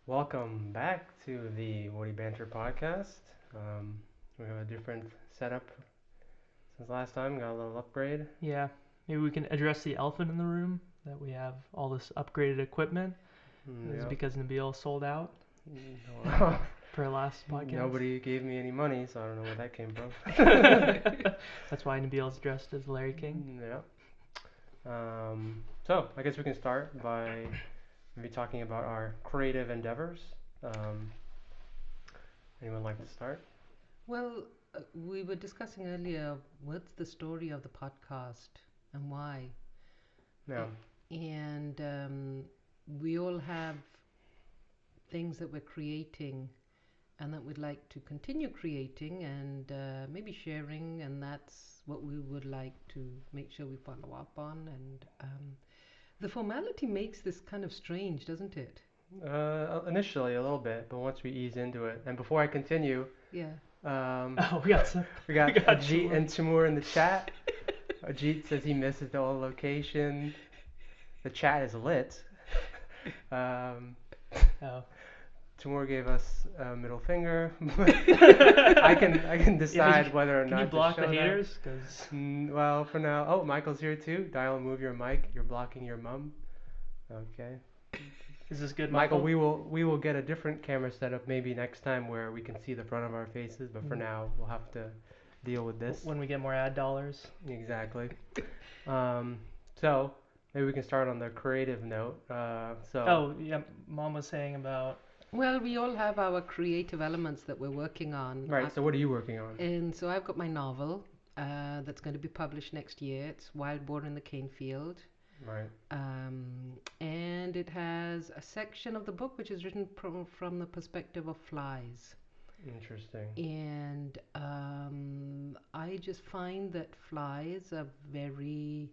Welcome back to the WittyBantr podcast. We have a different setup since last time. Got a little upgrade. Yeah, maybe we can address the elephant in the room that we have all this upgraded equipment. This is because Nabil sold out per last podcast. Nobody gave me any money, so I don't know where that came from. That's why Nabil's dressed as Larry King. Yeah. So I guess we can start by maybe talking about our creative endeavors. Anyone like to start? Well, we were discussing earlier what's the story of the podcast and why. Yeah. And we all have things that we're creating and that we'd like to continue creating and maybe sharing, and that's what we would like to make sure we follow up on. And the formality makes this kind of strange, doesn't it? Initially a little bit, but once we ease into it, and before I continue, Yeah. we got Ajit and Timur in the chat. Ajit says he misses the old location. The chat is lit. Timur gave us a middle finger. I can decide whether or not. Can you block to show the haters? Well, for now. Oh, Michael's here too. Dial and move your mic. You're blocking your mum. Okay. Is this good, Michael? We will get a different camera setup maybe next time where we can see the front of our faces. But for now, we'll have to deal with this when we get more ad dollars. Exactly. So maybe we can start on the creative note. Oh yeah, Mom was saying about. Well, we all have our creative elements that we're working on. Right, so what are you working on? And so I've got my novel that's going to be published next year. It's Wild Boar in the Cane Field. Right. And it has a section of the book which is written from the perspective of flies. Interesting. And I just find that flies are very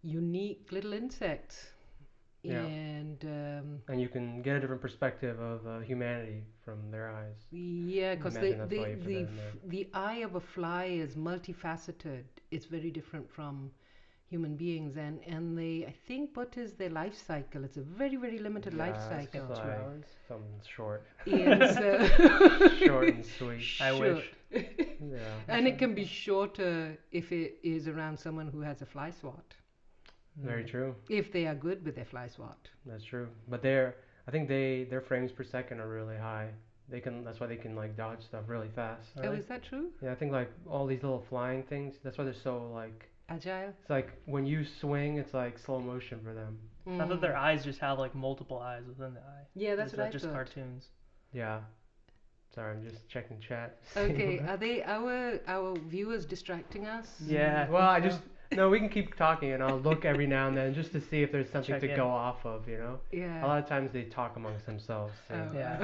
unique little insects. Yeah. And you can get a different perspective of humanity from their eyes. Yeah, because the eye of a fly is multifaceted. It's very different from human beings, and they, I think, what is their life cycle? It's a very, very limited life cycle. It's 2 hours. Something short. And so short and sweet. I wish. Yeah. And it can be shorter if it is around someone who has a fly swat. Very true. If they are good with their fly swat. That's true. But I think their frames per second are really high. That's why they can like dodge stuff really fast. Right? Oh, is that true? Yeah, I think like all these little flying things, that's why they're so like agile. It's like when you swing, it's like slow motion for them. I thought their eyes just have like multiple eyes within the eye. Yeah, that's what I thought. Just cartoons. Yeah. Sorry, I'm just checking chat. Okay, are they our viewers distracting us? Yeah. Well, No, we can keep talking, and I'll look every now and then just to see if there's something to go off of, you know? Yeah. A lot of times they talk amongst themselves. So. Oh. Yeah.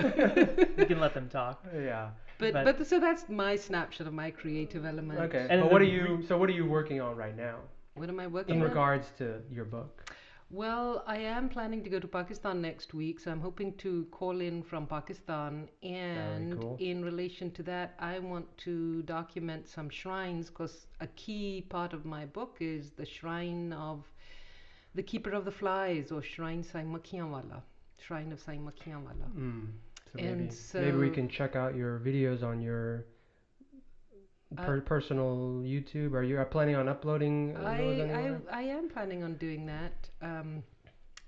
You can let them talk. Yeah. But so that's my snapshot of my creative element. Okay. And but what are you working on right now? What am I working on? In regards to your book. Well, I am planning to go to Pakistan next week, so I'm hoping to call in from Pakistan. And cool. In relation to that, I want to document some shrines, because a key part of my book is the shrine of the Keeper of the Flies, or Shrine Sai Makhiyanwala. Shrine of Sai Makhiyanwala. So maybe we can check out your videos on your personal YouTube. Are you planning on uploading those anywhere? I am planning on doing that.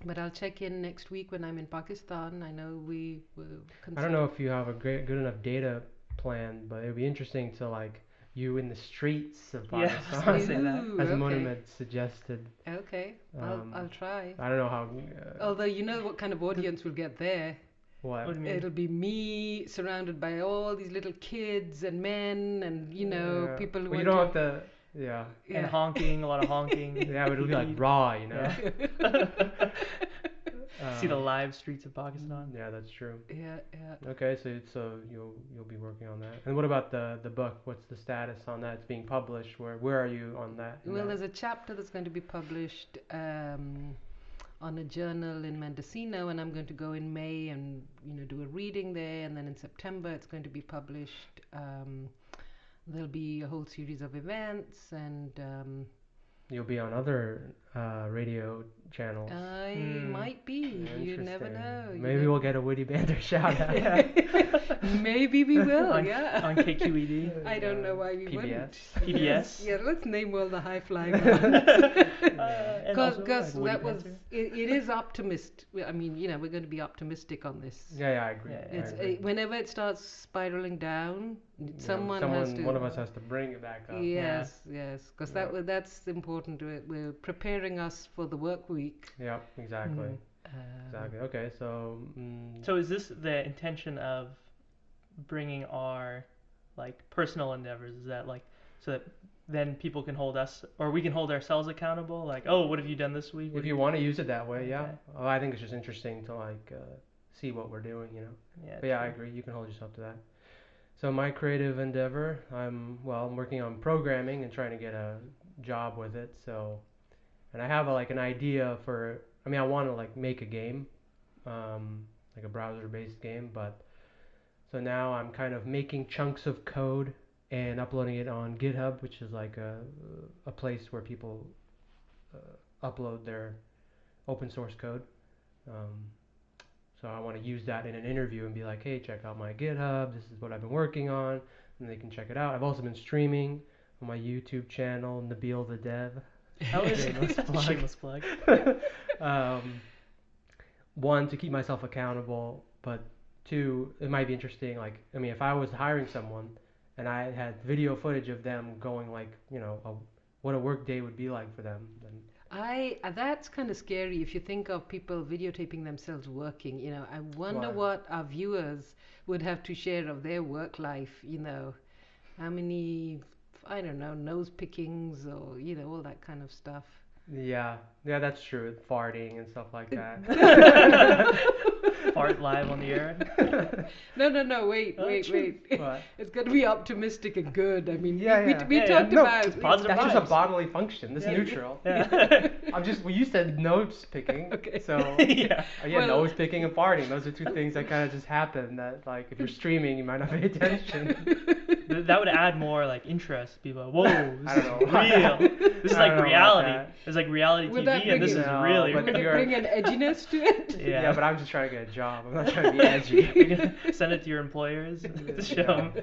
But I'll check in next week when I'm in Pakistan. I know we will I don't know if you have a good enough data plan, but it would be interesting to like you in the streets of Pakistan. Yeah, as Mohammed suggested. Okay, I'll try. I don't know how. Although you know what kind of audience we'll get there. What do you mean? It'll be me surrounded by all these little kids and men and people who. Well, you don't have to. Yeah. And honking, a lot of honking. Yeah, but it'll be like raw, you know. Yeah. See the live streets of Pakistan. Yeah, that's true. Yeah. Okay, so you'll be working on that. And what about the book? What's the status on that? It's being published. Where are you on that? Well, there's a chapter that's going to be published on a journal in Mendocino, and I'm going to go in May and do a reading there, and then in September it's going to be published. There'll be a whole series of events, and you'll be on other radio channels. I might be. You never know. Maybe we'll get a WittyBantr shout out. Maybe we will. On KQED. I don't know why we PBS. wouldn't. PBS. Yeah, let's name all the high flying ones. Because that was it is optimist. I mean, we're going to be optimistic on this. Yeah, I agree. It's whenever it starts spiraling down, someone has to. One of us has to bring it back up. Yes, because that's important. We're preparing us for the work week. Yeah, exactly. Exactly. Okay, so. So is this the intention of bringing our personal endeavors? Is that so that then people can hold us, or we can hold ourselves accountable? Oh, what have you done this week? If you want to use it that way, yeah. Well, I think it's just interesting to see what we're doing, Yeah. But I agree. You can hold yourself to that. So my creative endeavor, I'm working on programming and trying to get a job with it. So, and I have an idea for. I mean, I want to make a game, like a browser-based game. But so now I'm kind of making chunks of code and uploading it on GitHub, which is a place where people upload their open source code. So I want to use that in an interview and be like, hey, check out my GitHub. This is what I've been working on, and they can check it out. I've also been streaming on my YouTube channel, Nabil the Dev. Shameless plug. One, to keep myself accountable, but two, it might be interesting. If I was hiring someone and I had video footage of them going what a work day would be like for them, then that's kind of scary if you think of people videotaping themselves working. I wonder what our viewers would have to share of their work life. How many, I don't know, nose pickings or all that kind of stuff. Yeah, that's true. Farting and stuff like that. Fart live on the air. No, wait. What? It's got to be optimistic and good. I mean, we talked about positive. That's vibes. just a bodily function. This is neutral. Yeah. You said nose picking. Okay. So nose picking and farting. Those are two things that kind of just happen. That if you're streaming, you might not pay attention. That would add more interest. People, whoa, this is know. real. This is reality. It's reality TV, and this is really. Would it bring an edginess to it? Yeah, but I'm just trying to get a job. I'm not trying to be edgy. You're gonna send it to your employers to show them.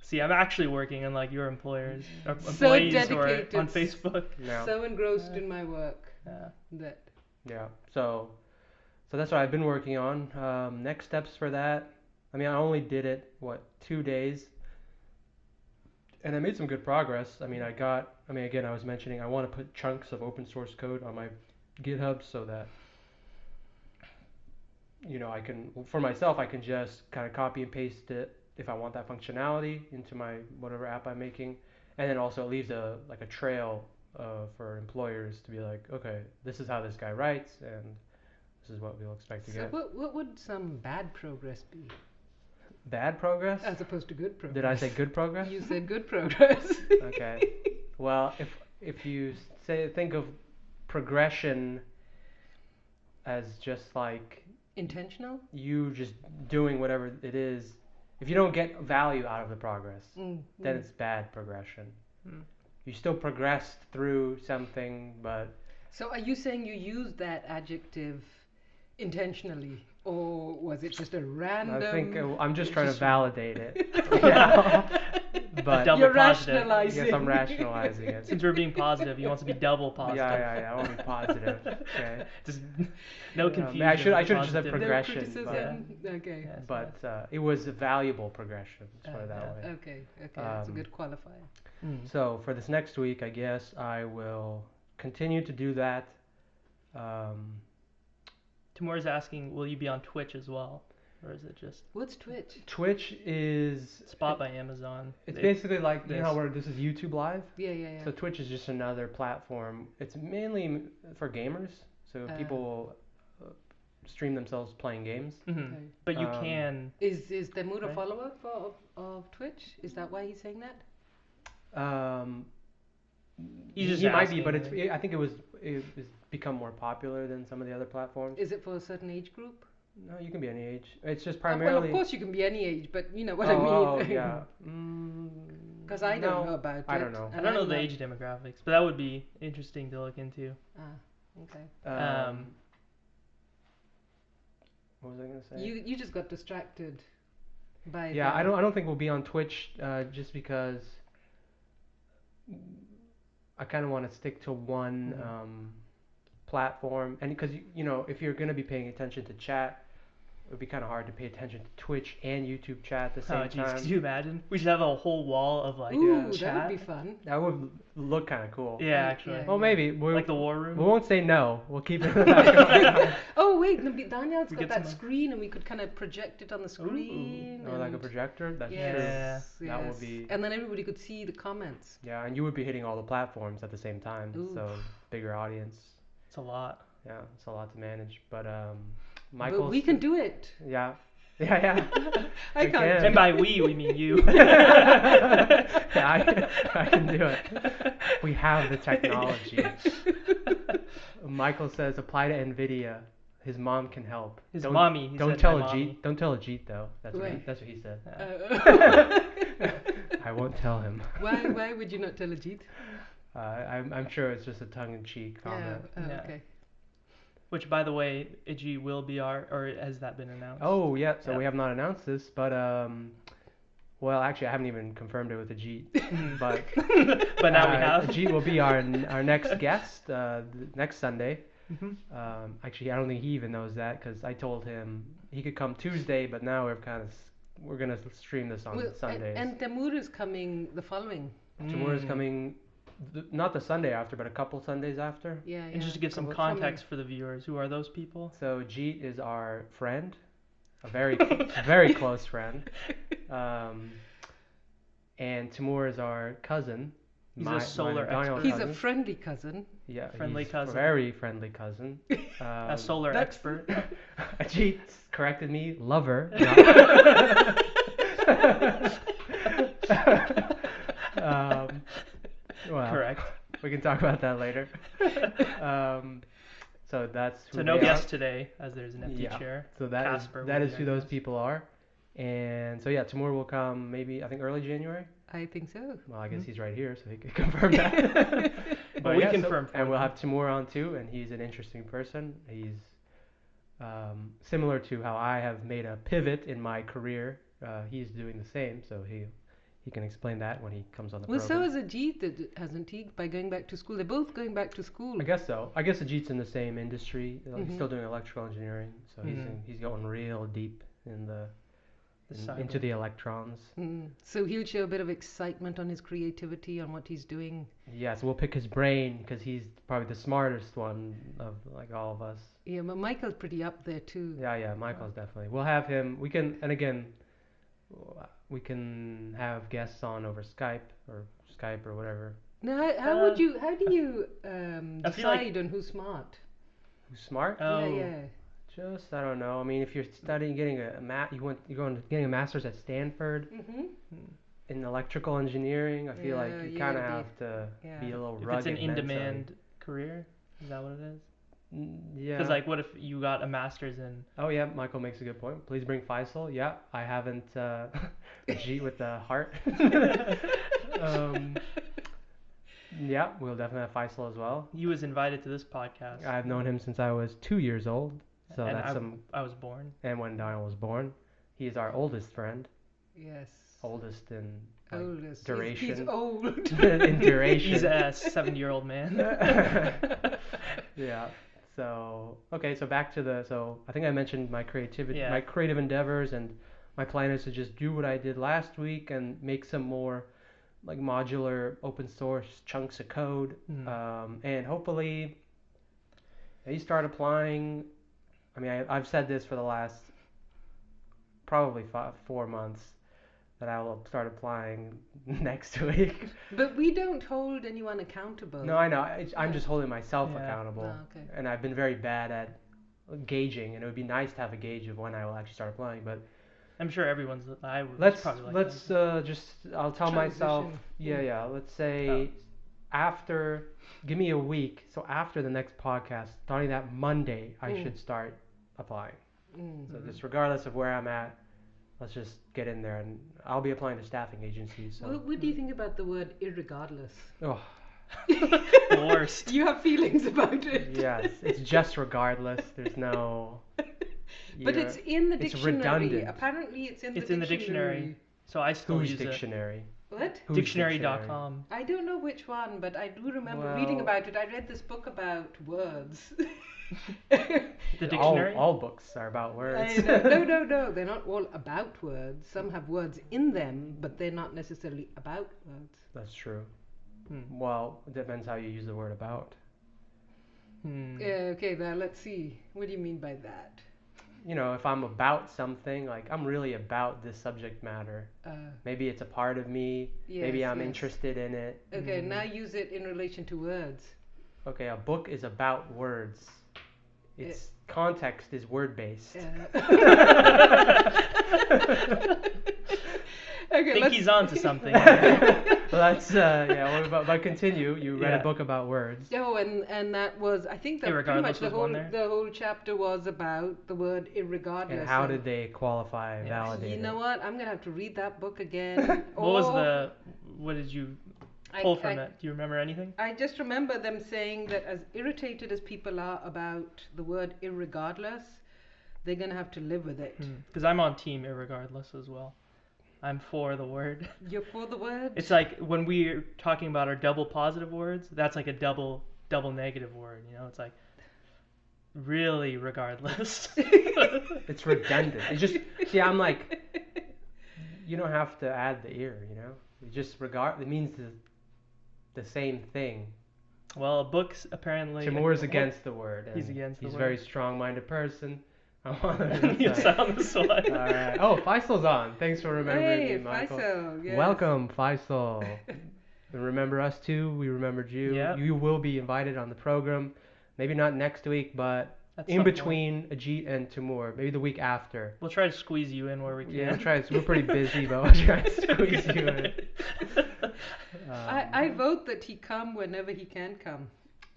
See, I'm actually working unlike your employers or employees who are on Facebook. So engrossed in my work that. Yeah. So that's what I've been working on. Next steps for that. I mean, I only did it 2 days. And I made some good progress. I was mentioning I want to put chunks of open source code on my GitHub so that, I can just kind of copy and paste it if I want that functionality into my whatever app I'm making. And then also it leaves a trail for employers to be like, okay, this is how this guy writes and this is what we'll expect to get. So what would some bad progress be? Bad progress? As opposed to good progress. Did I say good progress? You said good progress. Okay. Well, if you think of progression as just intentional? You just doing whatever it is. If you don't get value out of the progress, then it's bad progression. You still progressed through something, but... So are you saying you used that adjective intentionally? Or was it just a random... I think I'm just trying to validate it. But you're rationalizing. Yes, I'm rationalizing it. Since we're being positive, he wants to be double positive. Yeah, I want to be positive. Okay. Just no confusion. I should have just said progression. No criticism. Okay. Yes, but it was a valuable progression. Let's put it that way. Okay. That's a good qualifier. So for this next week, I guess I will continue to do that. Timur's asking, will you be on Twitch as well? Or is it just... What's Twitch? Twitch is... Spot by Amazon. It's basically like, where this is YouTube Live? Yeah. So Twitch is just another platform. It's mainly for gamers. So people will stream themselves playing games. Mm-hmm. Okay. But you can... Is Temur a follower of Twitch? Is that why he's saying that? He might be, but I think it was become more popular than some of the other platforms. Is it for a certain age group? No, you can be any age. It's just Well, primarily. of course you can be any age, but you know what oh, I mean. oh, yeah. Because I don't no, know about it. I don't know. I and don't know I'm the not- age demographics, but that would be interesting to look into. Okay. What was I gonna say? You just got distracted by. Yeah, I don't think we'll be on Twitch just because I kind of want to stick to one platform, and because you know if you're gonna be paying attention to chat, it would be kind of hard to pay attention to Twitch and YouTube chat at the same Oh, jeez, time. could you imagine? We should have a whole wall of like Ooh, chat. that would be fun. That would look kind of cool. Yeah, actually. Yeah. Well, maybe Like the war room. we won't say no. We'll keep it in the back of our mind. Oh wait, no, Daniel's We got get that some- screen, and we could kind of project it on the screen. Oh, like a and- projector. That's yes, true. yes. That would be. And then everybody could see the comments. Yeah, and you would be hitting all the platforms at the same time, Ooh. so bigger audience. It's a lot. Yeah, it's a lot to manage, but But we can do it. Yeah, yeah. I We can't. can. And by we mean you. Yeah, I can do it. We have the technology. Michael says apply to NVIDIA. His mom can help. His Don't, mommy. He Don't said tell my mommy. Ajit. Don't tell Ajit though. That's Right. that's what he said. Yeah. I won't tell him. Why would you not tell Ajit? I'm sure it's just a tongue-in-cheek comment. Yeah. Okay. Which, by the way, Iji will be or has that been announced? Oh yeah, so Yeah. we have not announced this, but well actually I haven't even confirmed it with Ajit, but But now we have. Ajit will be our next guest next Sunday. Mhm. Actually, I don't think he even knows that because I told him he could come Tuesday, but now we're gonna stream this on Sundays. And Temur is coming the following. Timur is Mm. coming, not the Sunday after, but a couple Sundays after. Yeah, And just to give some Couple- context for the viewers, who are those people? So Jeet is our friend, a very very close friend, and Timur is our cousin. He's a solar Daniel's expert. He's a cousin. friendly cousin. Yeah, friendly he's cousin. very friendly cousin. A solar that's- expert. Ajit corrected me, lover. Well, Correct. we can talk about that later. So that's who So no they guest are. today, as there's an empty Yeah. chair. So that Casper is will be who our those guest. people are. And so yeah, Timur will come maybe I think early January. I think so. Well, I guess Mhm. he's right here, so he can confirm that. But we confirm for and we'll him. have Timur on too, and he's an interesting person. He's similar to how I have made a pivot in my career. He's doing the same, so he can explain that when he comes on the Well, so program. is Ajit, hasn't he? By going back to school, they're both going back to school. I guess so. I guess Ajit's in the same industry. He's Mhm. still doing electrical engineering, so Mhm. he's going real deep in The into cyber. the electrons. So he'll show a bit of excitement on his creativity, on what he's doing. Yeah, so we'll pick his brain because he's probably the smartest one of like all of us. Yeah, but Michael's pretty up there too. Yeah, Michael's definitely. We'll have him. We can, and again, we can have guests on over Skype or whatever. Now, how do you I feel like- decide on who's smart? Who's smart? Oh, Yeah. Just I don't know. I mean, if you're studying, getting getting a master's at Stanford Mm-hmm. in electrical engineering, I feel like you Yeah, kind of yeah, have to yeah. be a little If rugged. it's an mentally. in-demand career, is that what it is? Yeah. Because like, what if you got a master's in? Oh yeah, Michael makes a good point. Please bring Faisal. Yeah, I haven't. G with the heart. Yeah, we'll definitely have Faisal as well. He was invited to this podcast. I've known him since I was 2 years old. So and that's some. I was born. And when Daniel was born, he's our oldest friend. Yes. Oldest in like, Oldest. duration. He's old. in duration. He's a 7-year-old man. Yeah. So okay, so back to so I think I mentioned my creativity, Yeah. my creative endeavors, and my plan is to just do what I did last week and make some more like modular open source chunks of code, and hopefully you start applying. I mean, I've said this for the last probably 4 months that I will start applying next week. But we don't hold anyone accountable. No, I know. I'm just holding myself Yeah. accountable. Oh, okay. And I've been very bad at gauging, and it would be nice to have a gauge of when I will actually start applying. But I'm sure everyone's. I was let's probably like let's just I'll tell myself Transition. yeah. Let's say after give me a week. So after the next podcast, starting that Monday, I should start applying. So just regardless of where I'm at, let's just get in there, and I'll be applying to staffing agencies. So What do you think about the word irregardless? oh Worst. You have feelings about it. yes, it's just regardless. There's no. But it's in the it's dictionary. redundant. Apparently, it's in It's the in the dictionary. So I still Whose use dictionary? What? Whose Dictionary.com. I don't know which one, but I do remember Well- reading about it. I read this book about words. The dictionary? All books are about words. No. They're not all about words. Some have words in them, but they're not necessarily about words. That's true. Hmm. Well, it depends how you use the word about. Hmm. Okay, now let's see. What do you mean by that? You know, if I'm about something, like I'm really about this subject matter. Maybe it's a part of me. Maybe Yes, I'm yes. interested in it. Okay, now use it in relation to words. Okay, a book is about words. Its context is word based. Okay, Think he's on to something. Well, that's yeah. But continue. You read Yeah. a book about words. Oh, and that was, I think that pretty much Irregardless was one there. the whole chapter was about the word irregardless. And how did they qualify, Yes. validate You know it? what? I'm gonna have to read that book again. What did you pull from it? Do you remember anything? I just remember them saying that as irritated as people are about the word irregardless, they're gonna have to live with it. Because I'm on team irregardless as well. I'm for the word. You're for the word? It's like when we're talking about our double positive words, that's like a double negative word, you know? It's like really regardless. It's redundant. It's just see. I'm like, you don't have to add the ear. You know, it just It means the same thing. Well, books apparently. Timur's against the word. He's and against the He's a word. very strong-minded person. I You sound this one. All right. Oh, Faisal's on. Thanks for remembering Hey, me, Michael. Faisal, yes. Welcome, Faisal. Remember us too. We remembered you. Yep. You will be invited on the program. Maybe not next week, but At in some between Ajit and Timur. Maybe the week after. We'll try to squeeze you in where we can. Yeah, we'll try. We're pretty busy, but we'll try to squeeze you in. I vote that he come whenever he can come.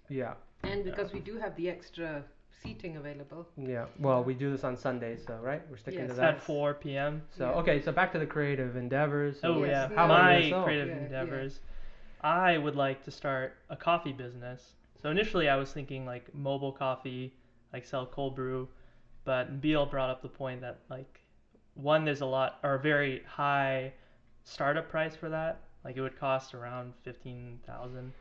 Yeah. And because we do have the extra seating available. Yeah. Well, we do this on Sundays, so right? We're sticking Yes. to that. At 4 p.m. So Yeah. okay, so back to the creative endeavors. Oh Yes, yeah, no. How about my yourself? creative Yeah, endeavors. I would like to start a coffee business. So initially I was thinking like mobile coffee, like sell cold brew, but Beal brought up the point that like one, there's a very high startup price for that. Like it would cost around 15,000.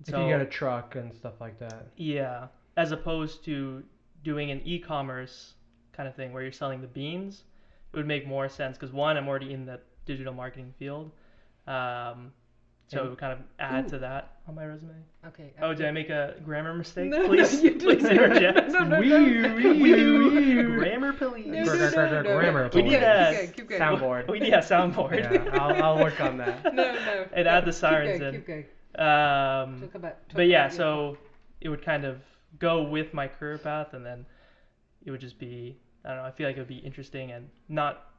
If you get a truck and stuff like that. Yeah, as opposed to doing an e-commerce kind of thing where you're selling the beans, it would make more sense because one, I'm already in the digital marketing field, so it would kind of add to that on my resume. Okay. Oh, did I make a grammar mistake? No, Please, you please didn't. interject. No. Grammar, please. Grammar, We need please. Keep going. Soundboard. Soundboard. Yeah, I'll work on that. No. And add the sirens Keep going. in. Talk about But yeah, your- so it would kind of go with my career path, and then it would just be, I don't know, I feel like it would be interesting and not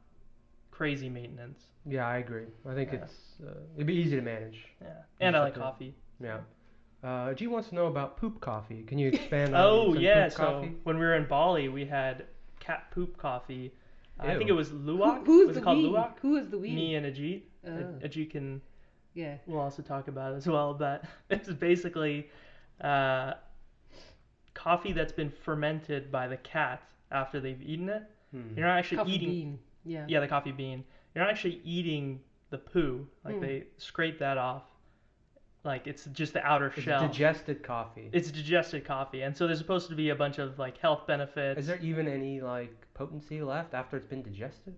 crazy maintenance. Yeah, I agree. I think Yeah. it'd be easy to manage. Yeah, and I just like have to- coffee. Yeah. G wants to know about poop coffee. Can you expand on Oh some yeah, poop so coffee? when we were in Bali, we had cat poop coffee. I Ew. think it was Luwak. Who's was the it called we? Luwak? Who is the we? Me and Ajit. Oh. Ajit can. Yeah. We'll also talk about it as well, but it's basically coffee that's been fermented by the cat after they've eaten it. You're not actually Coffee eating. bean. Yeah. Yeah, the coffee bean. You're not actually eating the poo. Like they scrape that off. Like it's just the outer It's shell. digested coffee. It's digested coffee, and so there's supposed to be a bunch of like health benefits. Is there even any like potency left after it's been digested?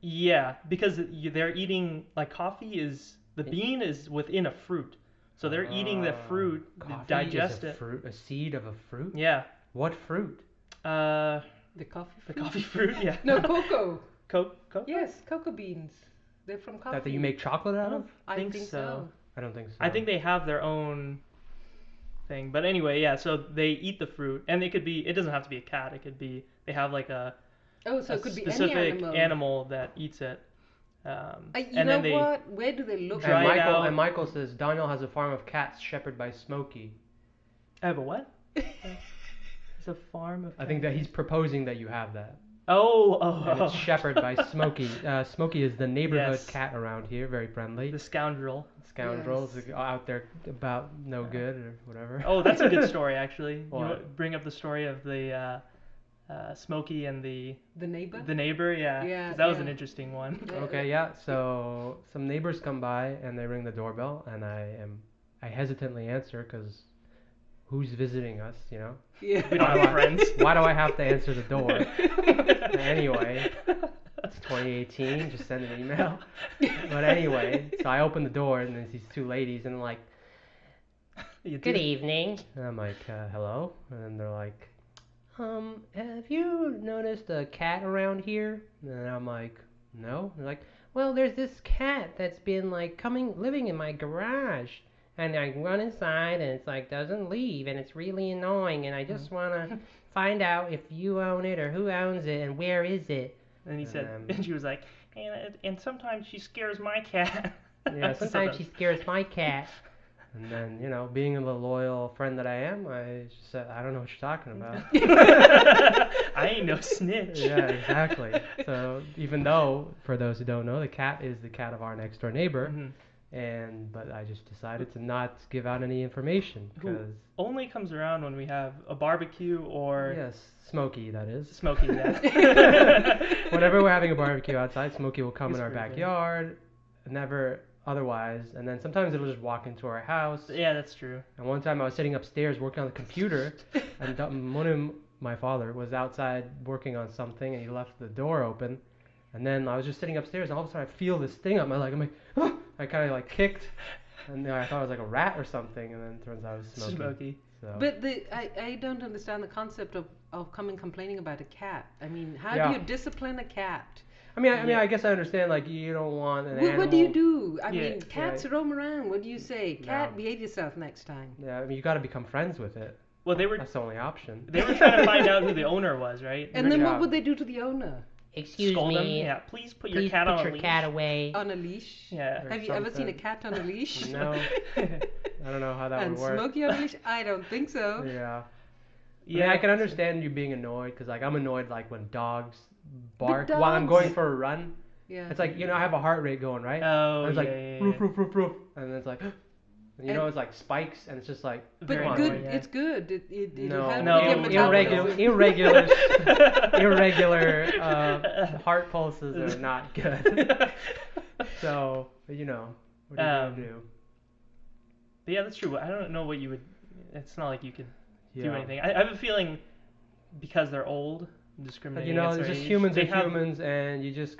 Yeah, because they're eating like coffee is the bean is within a fruit, so they're eating the fruit, Coffee digest is a it. fruit, a seed of a fruit. Yeah. What fruit? The The coffee fruit? coffee fruit. Yeah. No, cocoa. Cocoa. Yes, cocoa beans. They're from coffee. That you make chocolate out of? I think think so. so. I don't think so. I think they have their own thing, but anyway, yeah. So they eat the fruit, and it doesn't have to be a cat. It could be they have like a Oh, so it could be any specific animal. that eats it. You And know then they what? Where do they look? dry it out. And Michael says Daniel has a farm of cats shepherded by Smokey. I have a what? It's a farm of. I think that he's proposing that you have that. And it's Shepherd by Smokey. Smokey is the neighborhood Yes. cat around here, very friendly. The scoundrel. Scoundrels Yes. out there about no good or whatever. Oh, that's a good story actually. What? You bring up the story of the Smokey and the The neighbor. neighbor, yeah. Yeah, 'Cause that was an yeah. interesting one. Okay, yeah. So some neighbors come by and they ring the doorbell, and I hesitantly answer because who's visiting us, you know? Yeah. We don't have friends. Why do I have to answer the door? Anyway, it's 2018. Just send an email. But anyway, so I open the door and there's these two ladies and they're like, "Good evening." And I'm like, "Hello," and they're like, "Have you noticed a cat around here?" And I'm like, "No." They're like, "Well, there's this cat that's been like living in my garage, and I run inside and it's like doesn't leave, and it's really annoying, and I just wanna find out if you own it or who owns it and where is it." And he said, and she was like, and sometimes she scares my cat. Yeah, sometimes she scares my cat. And then, you know, being the loyal friend that I am, I just said, "I don't know what you're talking about." I ain't no snitch. Yeah, exactly. So even though, for those who don't know, the cat is the cat of our next door neighbor, but I just decided to not give out any information Who because only comes around when we have a barbecue or yes, Smokey, that is. Smokey. Yeah. Whenever we're having a barbecue outside, Smokey will come He's in our pretty good. backyard. Never otherwise, and then sometimes it'll just walk into our house. Yeah, that's true. And one time I was sitting upstairs working on the computer, and my father was outside working on something, and he left the door open. And then I was just sitting upstairs, and all of a sudden I feel this thing up my leg. I'm like, oh! I kind of like kicked, and I thought it was like a rat or something, and then it turns out it was Smokey. So. But I don't understand the concept of coming complaining about a cat. I mean, how Yeah. do you discipline a cat? I mean, I guess I understand. Like, you don't want an animal. What do you do? I Yeah, mean, cats roam around. What do you say? Cat, No. behave yourself next time. Yeah, I mean, you got to become friends with it. Well, they were That's the only option. trying to find out who the owner was, right? And then Yeah. what would they do to the owner? Excuse Scold him. me. Yeah, please put your cat on a leash. away. On a leash? Yeah. Or Have you ever seen a something. cat on a leash? No, I don't know how that And would work. Smokey on a leash? I don't think so. Yeah. Yeah, I mean, I can understand you being annoyed because, like, I'm annoyed like when dogs bark But while I'm dogs- going for a run. Yeah. It's like, you know, I have a heart rate going, right? Oh, And it's yeah, like yeah, roof, yeah. roof, roof, roof, and then it's like, and you know, And- it's like spikes, and it's just like, But Very come on, good, annoying, yeah. it's good. It'll No, help No, with your irregular, metabolism. irregular heart pulses are not good. So, you know, what are you gonna do? But yeah, that's true. I don't know what you would. It's not like you could do Yeah. anything. I have a feeling because they're old, But, discriminating you know, against it's their just age, humans they are have- humans, and you just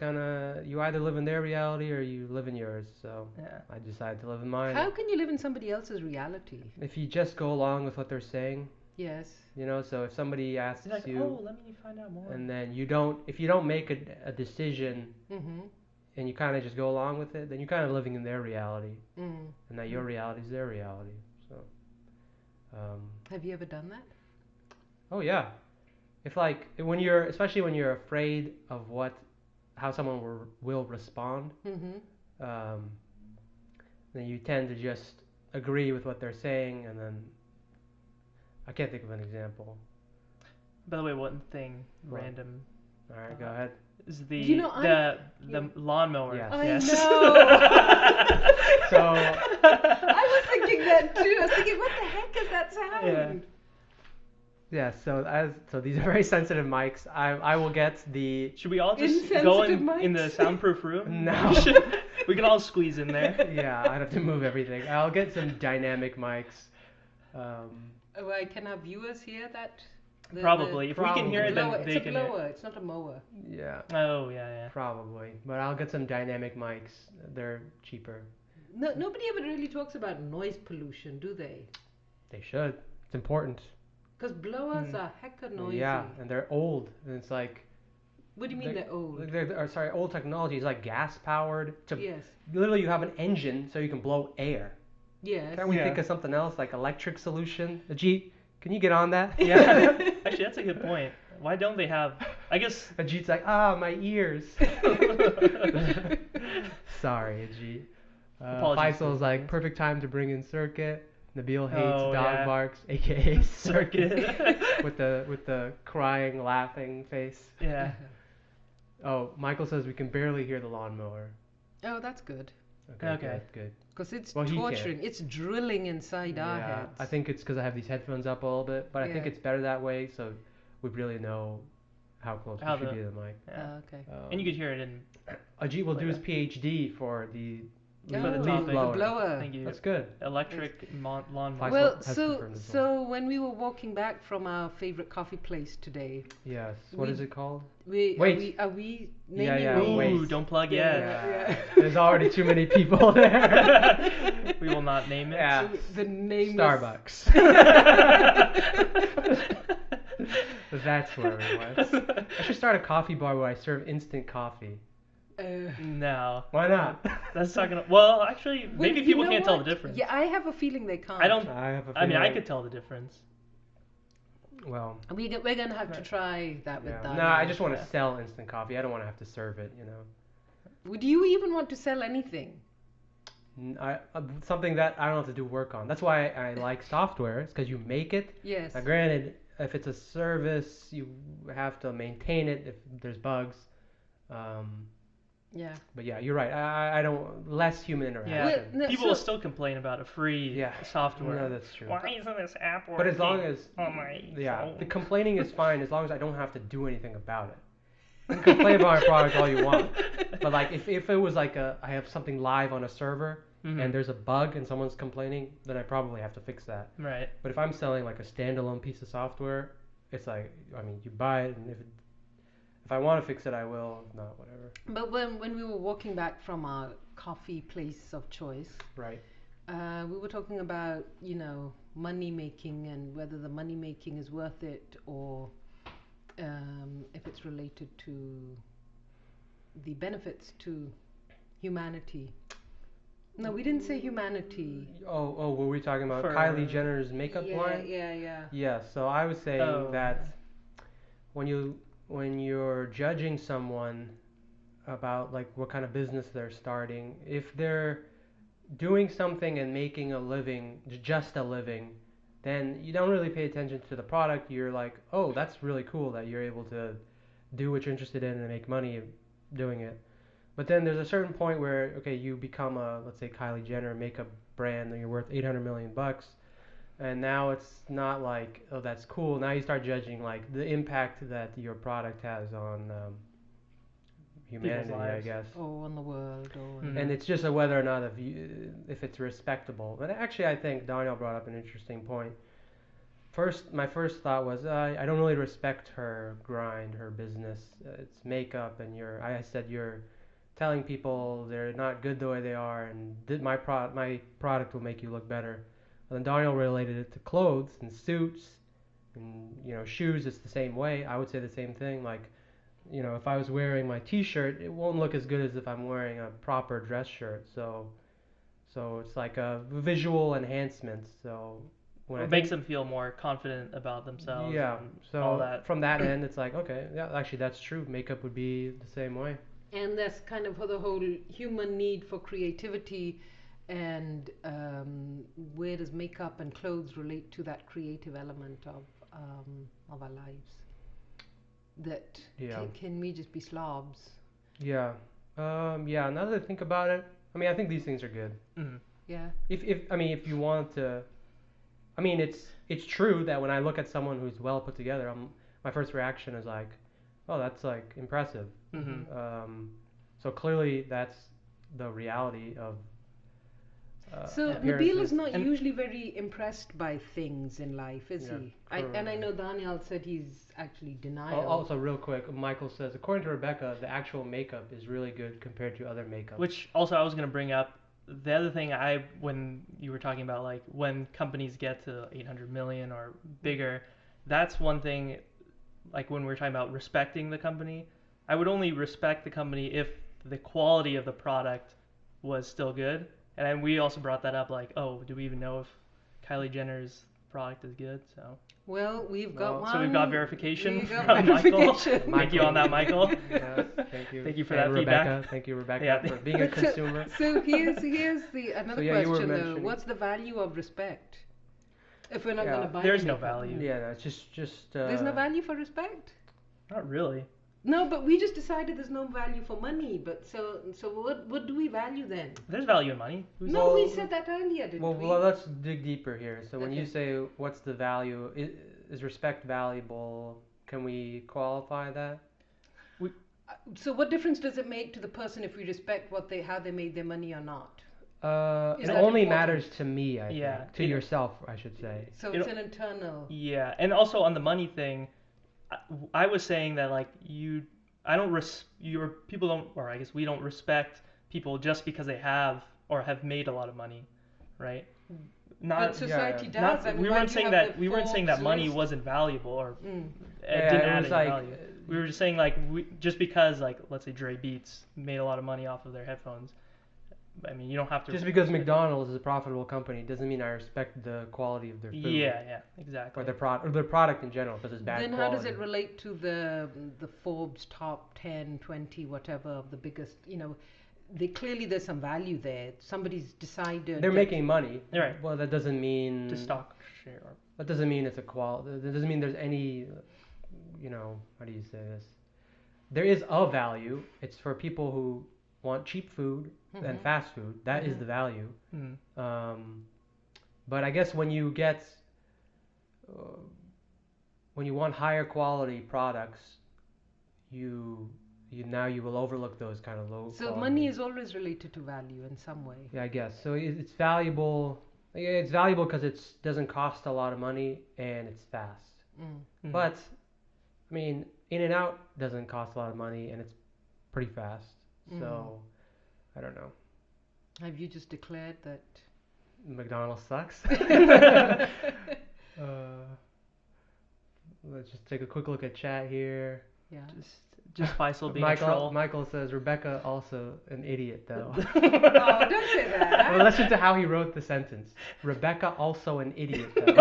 you either live in their reality or you live in yours. So Yeah. I decided to live in mine. How can you live in somebody else's reality? If you just go along with what they're saying, Yes. you know, so if somebody asks It's like, you, oh, let me find out more. and then if you don't make a decision Mm-hmm. and you kind of just go along with it, then you're kind of living in their reality, Mm. and that your reality is their reality. So, Have you ever done that? oh yeah, especially when you're afraid of how someone will respond, Mm-hmm. then you tend to just agree with what they're saying, and then I can't think of an example. By the way, one thing, What? random, All right, go ahead. is the You know, the yeah. lawnmower. Yes. I Yes. know. So I was thinking that too. I was thinking, what the heck is that sound? yeah, so these are very sensitive mics. I will get the Should we all just go Insensitive in the mics? soundproof room? No. We can all squeeze in there. yeah. I'd have to move everything. I'll get some dynamic mics. Well, can our viewers hear that? Probably. If we can hear it, then blower. they It's a can hear it. blower. It's not a mower. Yeah, Oh, yeah. probably. But I'll get some dynamic mics. They're cheaper. No, nobody ever really talks about noise pollution, do they? They should. It's important. Because blowers are hecka noisy. Yeah, and they're old, and it's like What do you mean they're old? old technology is like gas powered. Yes. Literally, you have an engine so you can blow air. Yes. Can't we Yeah. think of something else like electric solution? Ajit, can you get on that? Yeah. Actually, that's a good point. Why don't they have... I guess... Ajit's like, my ears. Sorry, Ajit. Apologies. Faisal's like, perfect time to bring in Circuit. Nabil hates Oh, dog yeah. barks, aka Circuit. with the crying, laughing face. Yeah. Oh, Michael says we can barely hear the lawnmower. Oh, that's good. Okay. Good. Because it's Well, he can't. torturing. It's drilling inside our Yeah, heads. I think it's because I have these headphones up a little bit, but I think Yeah. it's better that way, so we really know how close How we should the- be to the mic. Yeah. Okay. And you could hear it in. Ajit will do his later. PhD for the For the leaf topic. The blower. blower. Thank you. That's good. Electric lawnmower. Faisal Well, has so confirmed as well. when we were walking back from our favorite coffee place today, Yes. What we- is it called? we Wait. are we Yeah, naming yeah, names? Ooh, wait. don't plug Yeah, yet. yeah. There's already too many people there. We will not name it. Yeah. So the name Starbucks. That's where we went. I should start a coffee bar where I serve instant coffee. No. Why not? That's not gonna. Well, actually, maybe you people know can't tell the what? difference. Yeah, I have a feeling they can't. I don't. I have a I mean, I feeling- could tell the difference. Well, We're gonna have to try that with yeah. Daniel. No, I just want to Yeah. sell instant coffee. I don't want to have to serve it, you know. Would you even want to sell anything? Something that I don't have to do work on. That's why I like software. It's because you make it. Yes. Now, granted, if it's a service, you have to maintain it if there's bugs. Yeah. But yeah, you're right. I don't less human interaction. Yeah. Well, no, People will so- still complain about a free Yeah. software. No, that's true. Why isn't this app working? But as long as on my yeah, phone? the complaining is fine as long as I don't have to do anything about it. You can complain about my product all you want, but like if it was like I have something live on a server Mhm. and there's a bug and someone's complaining, then I probably have to fix that. Right. But if I'm selling like a standalone piece of software, it's like I mean you buy it and if I want to fix it I will. If not, whatever. But when we were walking back from our coffee place of choice, Right. we were talking about money making and whether the money making is worth it or if it's related to the benefits to humanity. No, we didn't say humanity. Oh, were we talking about For- Kylie Jenner's makeup line? Yeah. Yeah, so I was saying Oh. that when you're judging someone about like what kind of business they're starting, if they're doing something and making a living, just a living, then you don't really pay attention to the product. You're like, oh, that's really cool that you're able to do what you're interested in and make money doing it. But then there's a certain point where, okay, you become a, let's say, Kylie Jenner makeup brand and you're worth $800 million. And now it's not like, oh, that's cool. Now you start judging like the impact that your product has on humanity, I lives. guess. Or on the world or Mhm. And it's just a whether or not if it's respectable. But actually, I think Daniel brought up an interesting point. My first thought was I don't really respect her grind, her business. It's makeup, and I said you're telling people they're not good the way they are, and my product will make you look better. And then Daniel related it to clothes and suits, and shoes. It's the same way. I would say the same thing. Like, if I was wearing my T-shirt, it won't look as good as if I'm wearing a proper dress shirt. So it's like a visual enhancement. So when It makes them feel more confident about themselves. yeah. And So all that. from that end, it's like okay, yeah, actually that's true. Makeup would be the same way. And that's kind of the whole human need for creativity and where does makeup and clothes relate to that creative element of our lives? That Yeah. can we just be slobs? Yeah. Yeah. Now that I think about it, I mean, I think these things are good. Mhm. Yeah. If you want to, I mean, it's true that when I look at someone who's well put together, my first reaction is like, oh, that's like impressive. Mhm. So clearly that's the reality of. So appearances. Nabil is not And- usually very impressed by things in life, is Yeah, he? And I correct. know Daniel said he's actually denial. Also, real quick, Michael says, according to Rebecca, the actual makeup is really good compared to other makeup. Which also I was gonna bring up. The other thing when you were talking about like when companies get to 800 million or bigger, that's one thing. Like when we're talking about respecting the company, I would only respect the company if the quality of the product was still good. And then we also brought that up, like, oh, do we even know if Kylie Jenner's product is good? So Well, we've got Well, one. so we've got verification we've got from Michael. verification. Thank you on that, Michael. Yes, thank you. Thank you for And that Rebecca. feedback. Thank you, Rebecca, Yeah. for being a consumer. So here's the another yeah, you were question though. mentioning- What's the value of respect? If we're not Yeah. going to buy There's no makeup? value. Yeah, no, it's just. There's no value for respect. Not really. No, but we just decided there's no value for money. But so what do we value then? There's value in money. No, we said that earlier, didn't we? Well, let's dig deeper here. So when you Okay. say what's the value, is respect valuable? Can we qualify that? So what difference does it make to the person if we respect how they made their money or not? It that only important? matters to me, I Yeah, think. To yourself, I should say. So it's an internal. Yeah, and also on the money thing, I was saying that like people don't, or I guess we don't respect people just because they have or have made a lot of money, right? But society does. Not, I mean, we why weren't do you saying have that the we weren't saying that Forbes money list? wasn't valuable or Mm. didn't add any like, value. We were just saying like just because like let's say Dre Beats made a lot of money off of their headphones. I mean, you don't have to. Just because McDonald's is a profitable company doesn't mean I respect the quality of their food. Yeah, exactly. Or their product in general, because it's bad Then quality. how does it relate to the Forbes top 10, 20, whatever of the biggest? There's some value there. Somebody's decided. They're making money. Right. Well, that doesn't mean. To stock share. That doesn't mean it's a quality. That doesn't mean there's any. How do you say this? There is a value. It's for people who want cheap food and fast food. That is the value. But I guess when you want higher quality products, you will overlook those kind of low. So quality. money is always related to value in some way. Yeah, I guess. So it's valuable. Yeah, it's valuable because it doesn't cost a lot of money and it's fast. But I mean, In-N-Out doesn't cost a lot of money and it's pretty fast. So I don't know. Have you just declared that McDonald's sucks? Let's just take a quick look at chat here. Yeah. Just Faisal being a troll. Michael says Rebecca also an idiot though. Oh, don't say that. Well, listen to how he wrote the sentence. Rebecca also an idiot though.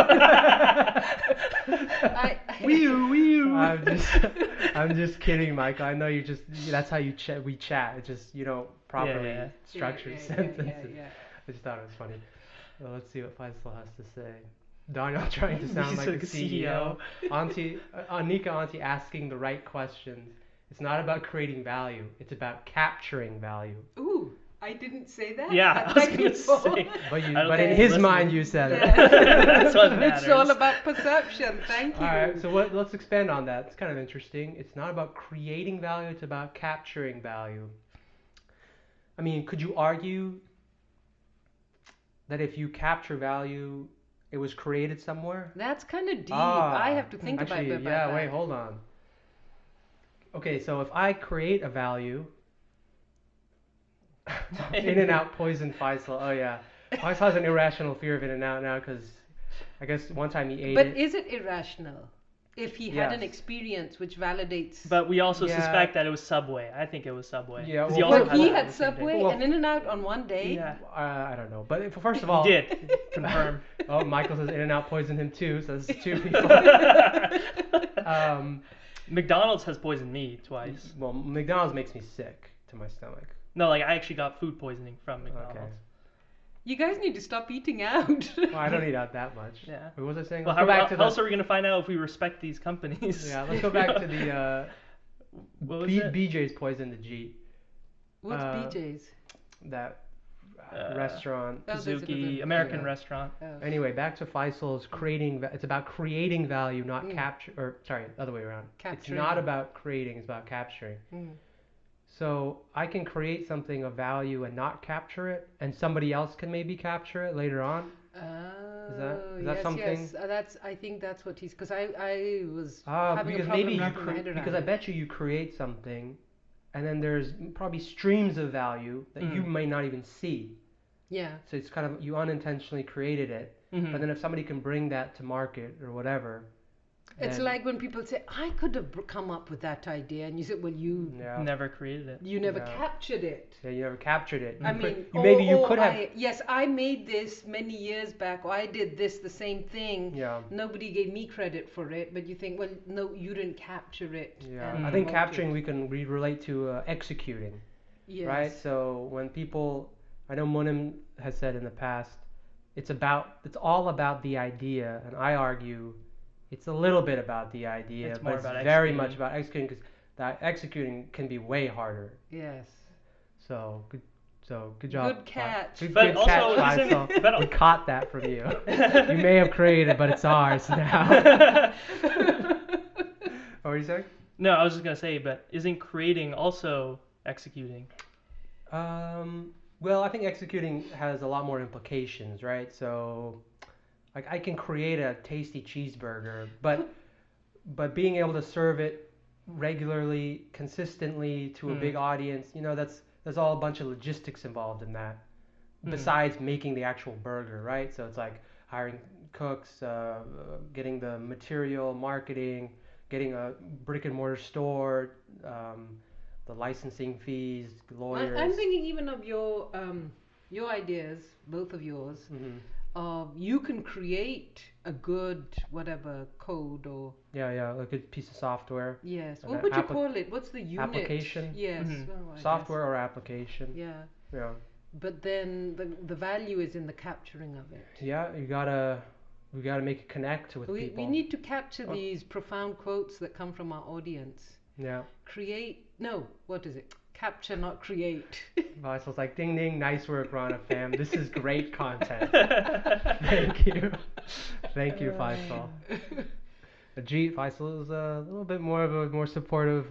I'm just kidding, Michael. I know that's how we chat. It's just you don't properly structure sentences. Yeah. I just thought it was funny. Well, let's see what Faisal has to say. Daniel trying to sound like a CEO. Auntie asking the right questions. It's not about creating value. It's about capturing value. Ooh, I didn't say that. Yeah, I was going to say. But in his mind, you said it. That's what matters. It's all about perception. Thank you. All right, so let's expand on that. It's kind of interesting. It's not about creating value. It's about capturing value. I mean, could you argue that if you capture value, it was created somewhere? That's kind of deep. I have to think about that. Yeah, wait, hold on. Okay, so if I create a value, In-N-Out poisoned Faisal. Oh yeah, Faisal has an irrational fear of In-N-Out now because I guess one time he ate it. But is it irrational? If he had an experience which validates. But we also suspect that it was Subway. I think it was Subway. Yeah, he had Subway and In-N-Out on one day. Yeah. I don't know, but first of all, he did confirm. Oh, Michael says In-N-Out poisoned him too, so this is two people. McDonald's has poisoned me twice. Well, McDonald's makes me sick to my stomach. No, like I actually got food poisoning from McDonald's. Okay. You guys need to stop eating out. Well, I don't eat out that much. Yeah. What was I saying? Well, how else are we going to find out if we respect these companies? Yeah, let's go back to the what was it? BJ's poisoned the Jeep. What's BJ's? That restaurant. Kazuki, American restaurant. Oh. Anyway, back to Faisal's creating. It's about creating value, not capture. Or sorry, other way around. Capturing. It's not about creating. It's about capturing. So I can create something of value and not capture it, and somebody else can maybe capture it later on. Is that something? Yes, I think that's what he's. Because I was having because a problem maybe wrapping my head around because I bet you create something, and then there's probably streams of value that you may not even see. Yeah. So it's kind of you unintentionally created it, but then if somebody can bring that to market or whatever. It's like when people say, I could have come up with that idea. And you said, well, you never created it. You never captured it. Yeah, you never captured it. I mean, you could have. Yes, I made this many years back, or I did this, the same thing. Yeah. Nobody gave me credit for it. But you think, well, no, you didn't capture it. Yeah. I think capturing we can relate to executing. Yes. Right? So when people, I know Munim has said in the past, it's all about the idea. And I argue, it's a little bit about the idea, but it's very much about executing because that executing can be way harder. Yes. So good job. Good catch. Good, But good also catch, isn't- Faisal. but- We caught that from you. You may have created, but it's ours now. What were you saying? No, I was just gonna say, but isn't creating also executing? Well, I think executing has a lot more implications, right? So, like, I can create a tasty cheeseburger, but being able to serve it regularly, consistently to a big audience, there's all a bunch of logistics involved in that. Besides making the actual burger, right? So it's like hiring cooks, getting the material, marketing, getting a brick and mortar store, the licensing fees, lawyers. I'm thinking even of your ideas, both of yours. You can create a good whatever code or Yeah, a good piece of software. yes. An What would you call it? What's the unit? application? Yes. Mhm. Well, I Software or application. guess. Yeah. Yeah. But then the value is in the capturing of it. Yeah, we gotta make it connect with We people. need to capture these profound quotes that come from our audience. Yeah. What is it? Capture, not create. Faisal's like, ding ding, nice work, Rana fam. This is great content. Thank you. Thank you, Faisal. Faisal is a little bit more of a more supportive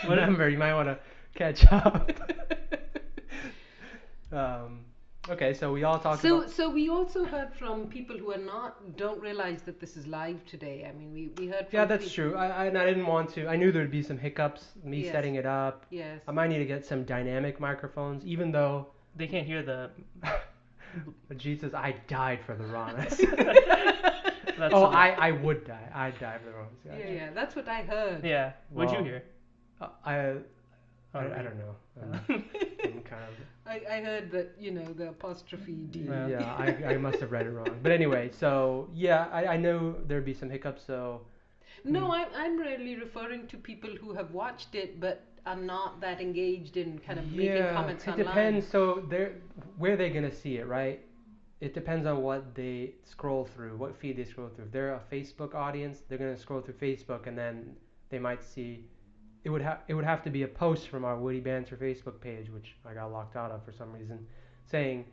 member. You might want to catch up. Okay, so we all talked about. So we also heard from people who don't realize that this is live today. I mean, we heard from Yeah, that's true. I didn't want to. I knew there'd be some hiccups. Me Yes. setting it up. Yes. I might need to get some dynamic microphones, even though They can't hear the. Ajit says I died for the Ranas. That's Oh, I would die. I'd die for the Ranas. Yeah, that's what I heard. Yeah. What'd Well, you hear? I don't know. I'm kind of. I heard that, the apostrophe D. Yeah, I must have read it wrong. But anyway, so yeah, I know there'd be some hiccups. So No, I'm really referring to people who have watched it but are not that engaged in kind of making comments it online. depends. So where they're gonna see it, right? It depends on what they scroll through, what feed they scroll through. If they're a Facebook audience, they're gonna scroll through Facebook, and then they might see. It would have to be a post from our WittyBantr Facebook page, which I got locked out of for some reason, saying,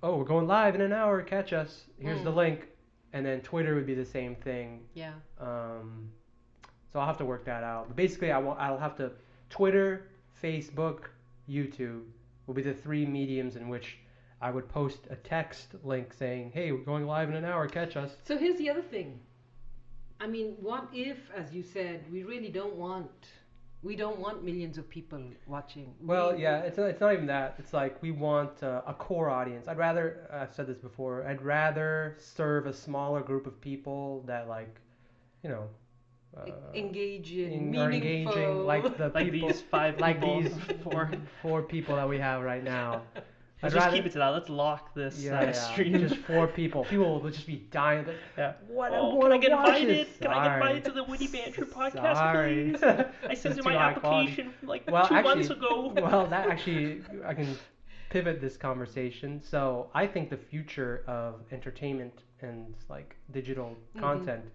"Oh, we're going live in an hour. Catch us. Here's the link." And then Twitter would be the same thing. Yeah. So I'll have to work that out. But basically, I'll have to Twitter, Facebook, YouTube will be the three mediums in which I would post a text link saying, "Hey, we're going live in an hour. Catch us." So here's the other thing. I mean, what if, as you said, we don't want millions of people watching? Well, yeah, it's not even that. It's like we want a core audience. I've said this before, I'd rather serve a smaller group of people that engage in are meaningful... engaging, like the Like people, these five like people. these four people that we have right now. Let's just keep it to that. Let's lock this stream. Just 4 people. People will just be dying. Yeah. What? Can I get invited? This? Can I get invited to the WittyBantr podcast, Sorry. please? I sent It's in too my high quality. application like Well, 2 actually, months ago. Well, that actually, I can pivot this conversation. So I think the future of entertainment and like digital content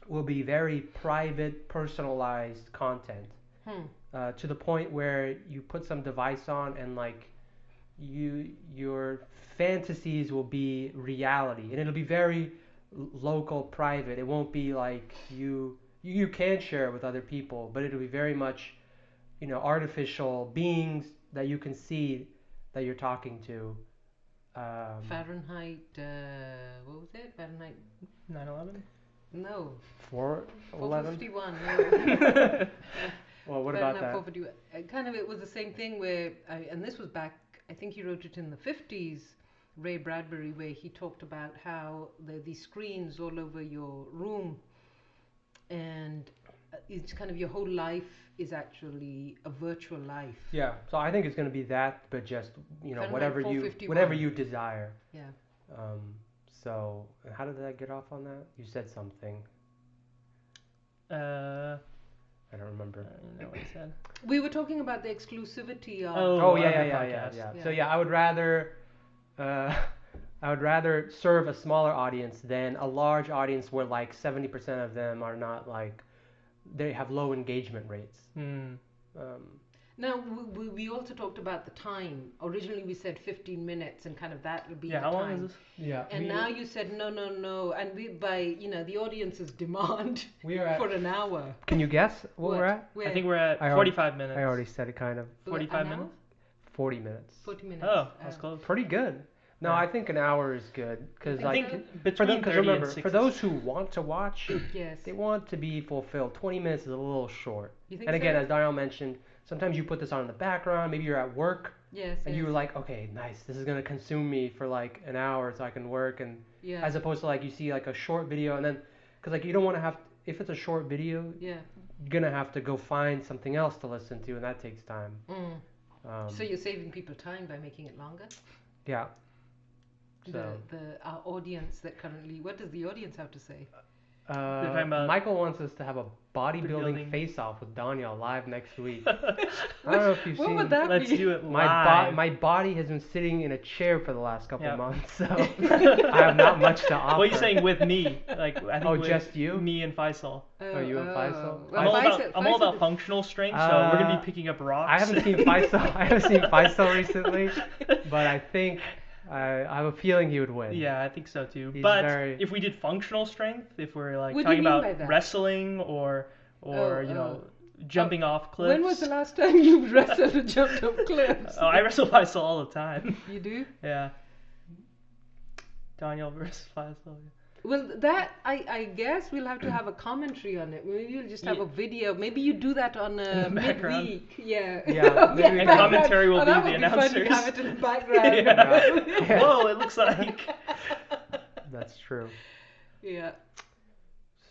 will be very private, personalized content. To the point where you put some device on and like your fantasies will be reality, and it'll be very local, private. It won't be like you can share it with other people, but it'll be very much artificial beings that you can see that you're talking to. Fahrenheit, what was it? Fahrenheit 9/11? No. 411. 451. No. Well, what Fahrenheit about that? 451. Kind of, it was the same thing where, and this was back, I think he wrote it in the 50s, Ray Bradbury, where he talked about how there are these screens all over your room, and it's kind of your whole life is actually a virtual life. Yeah, so I think it's going to be that, but just Fahrenheit whatever 451. you desire. Yeah. So how did I get off on that? You said something. I don't remember. I don't know what he said. We were talking about the exclusivity of. Oh, yeah, other yeah. podcasts. So yeah, I would rather serve a smaller audience than a large audience where like 70% of them are not like they have low engagement rates. Hmm. Now, we also talked about the time. Originally, we said 15 minutes, and kind of that would be Yeah, the how time. long is this? Yeah. And now you said no, and by the audience's demand we are at. for an hour. Can you guess what we're at? Where? I think we're at I already- 45 minutes. I already said it kind of. 45 an hour? minutes? 40 minutes. 40 minutes. Oh, that's close. Pretty good. No, Yeah. I think an hour is good because I like think for between them, because 30 remember, and 60. for those who want to watch, Yes. they want to be fulfilled. 20 minutes is a little short. You think And again, so? as Daniel mentioned, sometimes you put this on in the background. Maybe you're at work Yes. and yes. you were like, okay, nice. This is gonna consume me for like an hour so I can work. And Yeah. as opposed to like you see like a short video and then, because like you don't want to have if it's a short video, Yeah. you're gonna have to go find something else to listen to, and that takes time. So you're saving people time by making it longer? Yeah. So. Our audience that currently, what does the audience have to say? talking about Michael wants us to have a bodybuilding bodybuilding. face-off with Daniel live next week. I don't know if you've What seen. would that Let's be? do it My live. my body has been sitting in a chair for the last couple Yep. months, so I have not much to offer. What are you saying with me? Like I think Oh, with just you? Me and Faisal. Oh, you and Faisal? Well, I'm all about Faisal is- functional strength, so we're gonna be picking up rocks. I haven't seen Faisal. I haven't seen Faisal recently, but I think I have a feeling he would win. Yeah, I think so too. He's But very- if we did functional strength, if we're like What do you talking mean about by that? wrestling or jumping off cliffs. When was the last time you wrestled or jumped off cliffs? Oh, I wrestle Faisal all the time. You do? Yeah. Daniel versus Faisal. Well, that I guess we'll have to have a commentary on it. Maybe we'll just have a video. Maybe you do that on a In the background. midweek. Yeah. Yeah, maybe And background. commentary will Oh, be that the would be fun to announcers. have it in the background. Yeah. Whoa, it looks like. That's true. Yeah.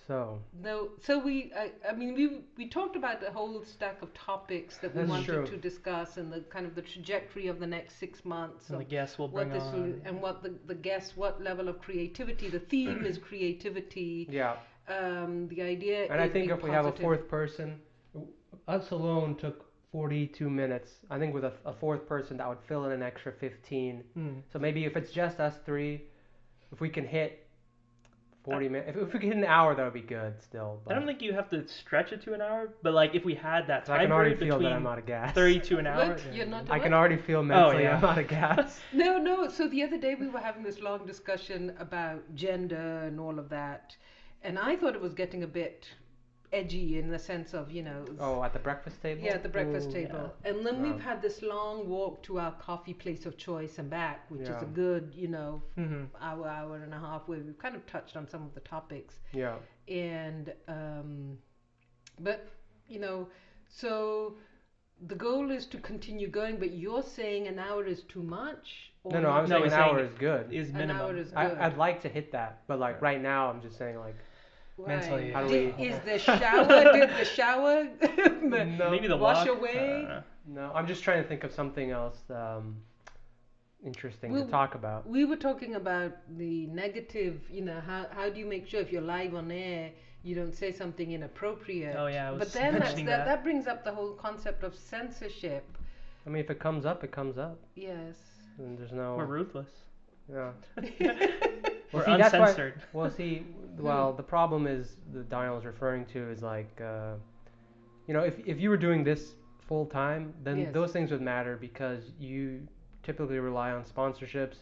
So No, so I mean, we talked about the whole stack of topics that we That's wanted true. to discuss and the kind of the trajectory of the next 6 months. And the of guests will what bring this will, on. and what the guests, what level of creativity. The theme is creativity. yeah, The idea. and I is think being if we have a positive. fourth person, us alone took 42 minutes. I think with a fourth person that would fill in an extra 15. So maybe if it's just us three, if we can hit 40 minutes, if we can hit an hour, that would be good still. I don't think you have to stretch it to an hour, but like if we had that I time can already period feel that I'm between out of gas. 30 to an hour. What? You're not. I can what? already feel mentally yeah. I'm out of gas. No. So the other day we were having this long discussion about gender and all of that, and I thought it was getting a bit edgy in the sense of Oh, at the breakfast table? yeah, at the breakfast Ooh. table. And then Wow. we've had this long walk to our coffee place of choice and back, which is Yeah. a good Mm-hmm. hour and a half where we've kind of touched on some of the topics. Yeah. And but so the goal is to continue going, but you're saying an hour is too much, or No, I'm No, saying he's an hour saying is good. Is an minimum. hour is good. I'd like to hit that, but like right now I'm just saying like mentally, Right. how do we- Is the shower? Did the shower no, Maybe the wash walk. away? no, I'm just trying to think of something else interesting Well, to talk about. We were talking about the negative. How do you make sure if you're live on air you don't say something inappropriate? Oh, yeah, I was but then mentioning that. that brings up the whole concept of censorship. I mean, if it comes up, it comes up, Yes. and there's no. We're ruthless. Yeah. We're see, that's why- uncensored. Well, see, the problem is the Daniel is referring to is like, if you were doing this full time, then Yes. those things would matter because you typically rely on sponsorships,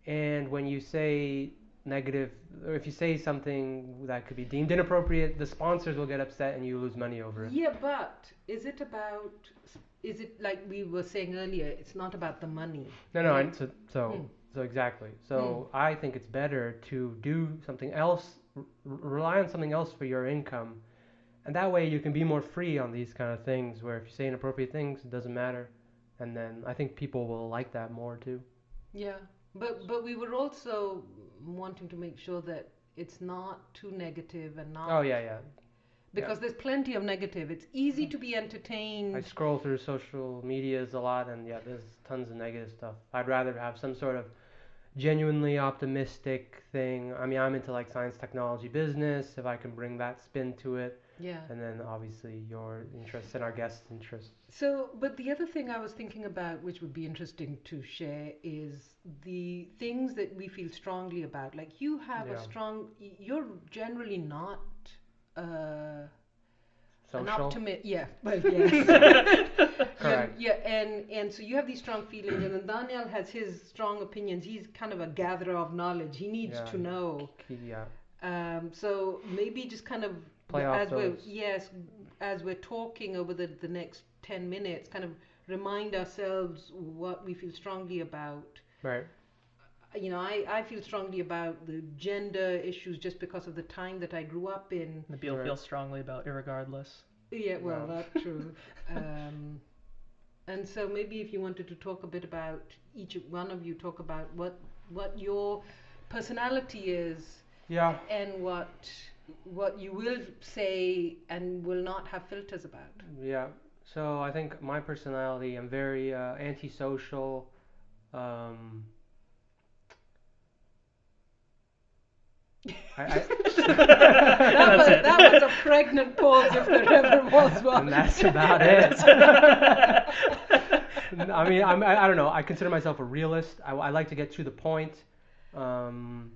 and when you say negative, or if you say something that could be deemed inappropriate, the sponsors will get upset and you lose money over it. Yeah, but is it like we were saying earlier? It's not about the money. No, right? so exactly. So I think it's better to do something else, rely on something else for your income, and that way you can be more free on these kind of things. Where if you say inappropriate things, it doesn't matter, and then I think people will like that more too. Yeah, but we were also wanting to make sure that it's not too negative and not. Oh yeah. Because there's plenty of negative. It's easy to be entertained. I scroll through social medias a lot, and yeah, there's tons of negative stuff. I'd rather have some sort of genuinely optimistic thing. I mean, I'm into like science, technology, business. If I can bring that spin to it, Yeah. and then obviously your interests and our guests' interests. So, but the other thing I was thinking about, which would be interesting to share, is the things that we feel strongly about. Like you have Yeah. you're generally not an social. optimist. Yeah, well, yes. Correct. Yeah, and so you have these strong feelings, and then Daniel has his strong opinions. He's kind of a gatherer of knowledge. He needs Yeah. to know. Yeah. So maybe just kind of Play off as we're those. as we're talking over the next 10 minutes, kind of remind ourselves what we feel strongly about. Right. I feel strongly about the gender issues just because of the time that I grew up in. Nabil Right. feels strongly about irregardless. Yeah, well, Yeah. that's true. And so maybe if you wanted to talk a bit about each one of you, talk about what your personality is, Yeah. and what you will say and will not have filters about. Yeah. So I think my personality, I'm very antisocial. I That was a pregnant pause if there ever was one. and that's about it. I mean, I don't know. I consider myself a realist. I like to get to the point. And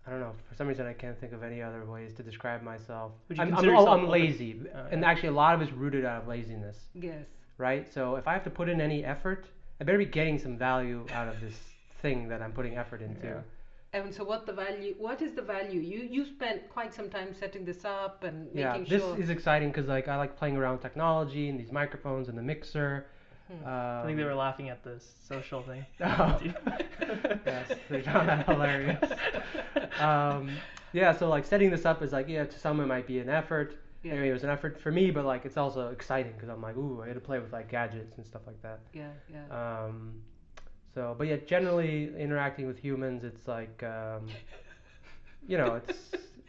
I don't know. For some reason, I can't think of any other ways to describe myself. Would you consider yourself I'm lazy, and actually, a lot of it's rooted out of laziness, Yes. right? So if I have to put in any effort, I better be getting some value out of this thing that I'm putting effort into. Yeah. And so what is the value? You spent quite some time setting this up and Yeah, making this sure. is exciting because like I like playing around with technology and these microphones and the mixer. I think they were laughing at this social thing. Oh. Yes, they found that hilarious. Yeah, so like setting this up is like, yeah, to some it might be an effort. Yeah. Anyway, it was an effort for me, but like it's also exciting because I'm like, ooh, I get to play with like gadgets and stuff like that. Yeah, yeah. So, but yeah, generally interacting with humans, it's like, you know,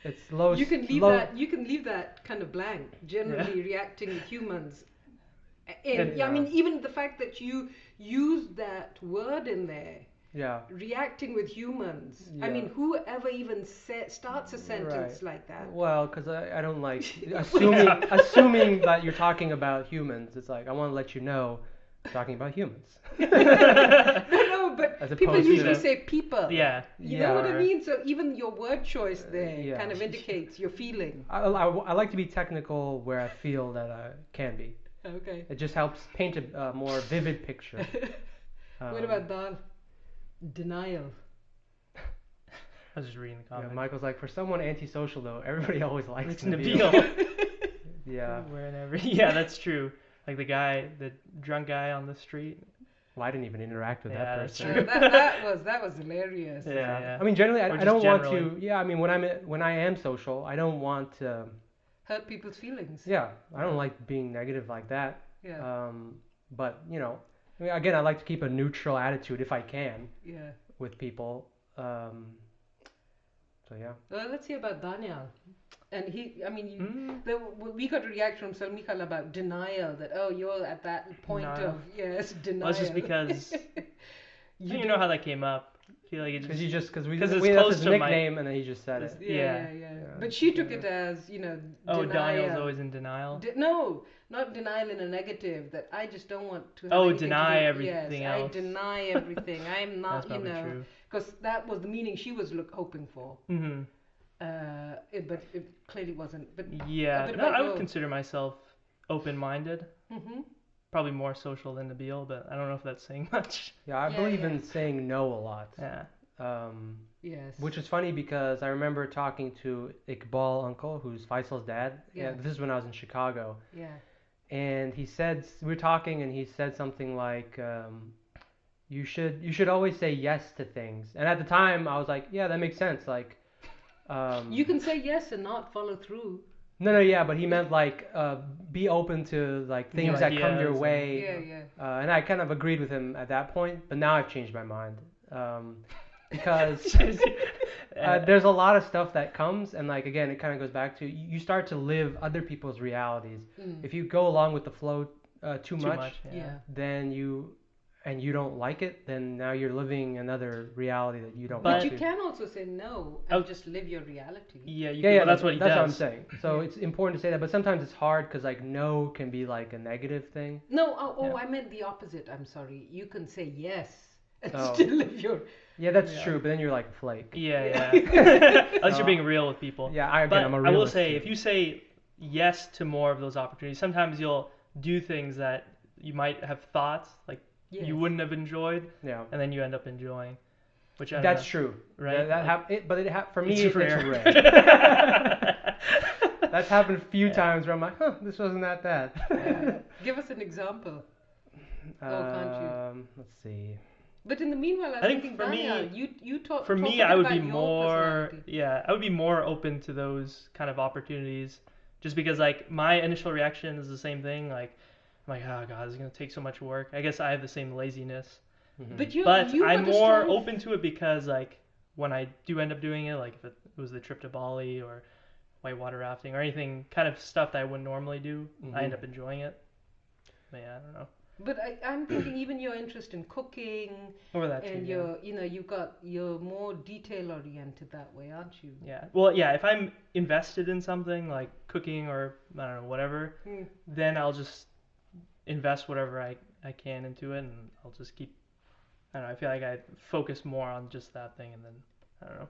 it's low. You can leave low, that. You can leave that kind of blank. Generally reacting with humans. And I mean, even the fact that you use that word in there, Yeah. reacting with humans. I Yeah. mean, whoever even starts a sentence Right. like that? Well, because I don't like assuming that you're talking about humans. It's like I want to let you know, I'm talking about humans. No, but As people opposed to- usually say people. Yeah. You know what I right. mean? So even your word choice there yeah. kind of indicates your feeling. I like to be technical where I feel that I can be. Okay. It just helps paint a more vivid picture. What about Dal? Denial. I was just reading the Yeah, comments. Michael's like, for someone antisocial though, everybody always likes It's Nabil. Nabil. Yeah. Wherever. Yeah, that's true. Like the drunk guy on the street. Well, I didn't even interact with Yeah, that that's person. true. That was hilarious. Yeah. I mean, generally, Or I just don't want generally. to. Yeah, I mean, when I am social, I don't want to. Hurt people's feelings. Yeah, I don't like being negative like that. Yeah. But you know, I mean, again, I like to keep a neutral attitude if I can Yeah. with people. So yeah. Well, let's hear about Daniel. And I mean, Mm. we got a reaction from Salmikal about denial, that, oh, you're at that point Denial. of, yes, denial. Well, it's just because you know how that came up. I feel like it Because just, because we 'cause it's that's close his to my- nickname, and then he just said it. Yeah. Yeah. But she took it as, oh, denial. Daniel's always in denial. No, not denial in a negative, that I just don't want to have Oh, anything to deny do- everything yes, else. I deny everything. I'm That's not, probably true. because that was the meaning she was hoping for. Mm-hmm. But it clearly wasn't. But Yeah, bit no, about I would you. consider myself open-minded. hmm Probably more social than Nabil, but I don't know if that's saying much. Yeah, I Yeah, believe yeah. in saying no a lot. Yeah. yes. Which is funny because I remember talking to Iqbal Uncle, who's Faisal's dad. Yeah. This is when I was in Chicago. Yeah. And he said, we were talking, and he said something like, you should always say yes to things. And at the time, I was like, yeah, that makes sense. Like, You can say yes and not follow through. no, yeah, but he meant like, be open to like New things that come your ideas way. Yeah. And I kind of agreed with him at that point, but now I've changed my mind. Because there's a lot of stuff that comes, and like again, it kind of goes back to you start to live other people's realities. Mm. If you go along with the flow too much, Yeah. then you don't like it, then now you're living another reality that you don't But want you to. can also say no and just live your reality. Yeah, Yeah, that's what he that's does. what I'm saying. So Yeah. it's important to say that, but sometimes it's hard because like no can be like a negative thing. No, Yeah. I meant the opposite. I'm sorry. You can say yes. and Oh. still live your. Yeah, that's Yeah. true. But then you're like a flake. Yeah. Unless you're being real with people. Yeah, But I'm a I will realist. say, too. if you say yes to more of those opportunities, sometimes you'll do things that you might have thought like Yes. you wouldn't have enjoyed, Yeah. and then you end up enjoying. Which I don't That's know, true. right? For me, it's rare. rare. That's happened a few Yeah. times where I'm like, this wasn't that bad. Give us an example. Can't you? Let's see. But in the meanwhile, I think thinking, for me- Daniel, you talk. For talk me, a bit I would about be your more, personality. I would be more open to those kind of opportunities, just because like my initial reaction is the same thing. Like, I'm like, oh god, this is gonna take so much work. I guess I have the same laziness, Mhm. But I'm got a more strong- open to it because like when I do end up doing it, like if it was the trip to Bali or whitewater rafting or anything kind of stuff that I wouldn't normally do, I end Mhm. up enjoying it. But yeah, I don't know. But I'm thinking even your interest in cooking Or that too. and Yeah. you're more detail oriented that way, aren't you? Yeah. Well, yeah. If I'm invested in something like cooking or I don't know whatever, then I'll just invest whatever I can into it, and I'll just keep. I don't know. I feel like I focus more on just that thing, and then I don't know.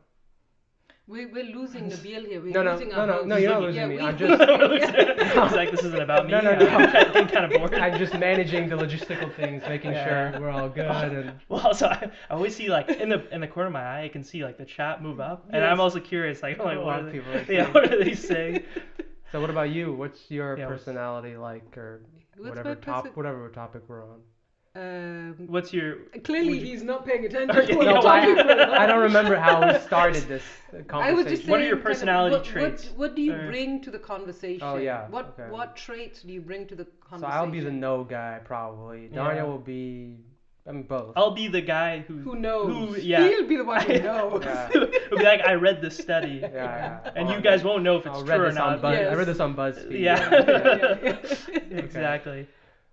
We're losing Nabil here. We're No, losing our host. you're not looking- losing me. we- I'm just, It's like this isn't about me. No. I'm getting kind of bored. I'm just managing the logistical things, making Yeah. sure we're all good. And Well, also I always see like in the corner of my eye, I can see like the chat move up, and Yes. I'm also curious, like, a what lot are of they? people are Yeah, saying. what are they saying? So what about you? What's your Yeah, what's- personality like, or What's whatever my whatever topic we're on? What's your? Clearly, would you- he's not paying attention. Okay, to what yeah, we're why- talking about. I don't remember how we started this conversation. I was just saying, What are your kind of, personality what- traits? What do you Or- bring to the conversation? Oh, yeah, What okay. what traits do you bring to the So conversation? I'll be the no guy probably. Yeah. Daniel will be. I mean both. I'll be the guy Who knows? yeah. He'll be the one who knows. Yeah. It'll be like I read this study, Yeah. and you Oh, guys won't know if it's I read true or this on not. Yes. I read this on BuzzFeed. Yeah. Exactly.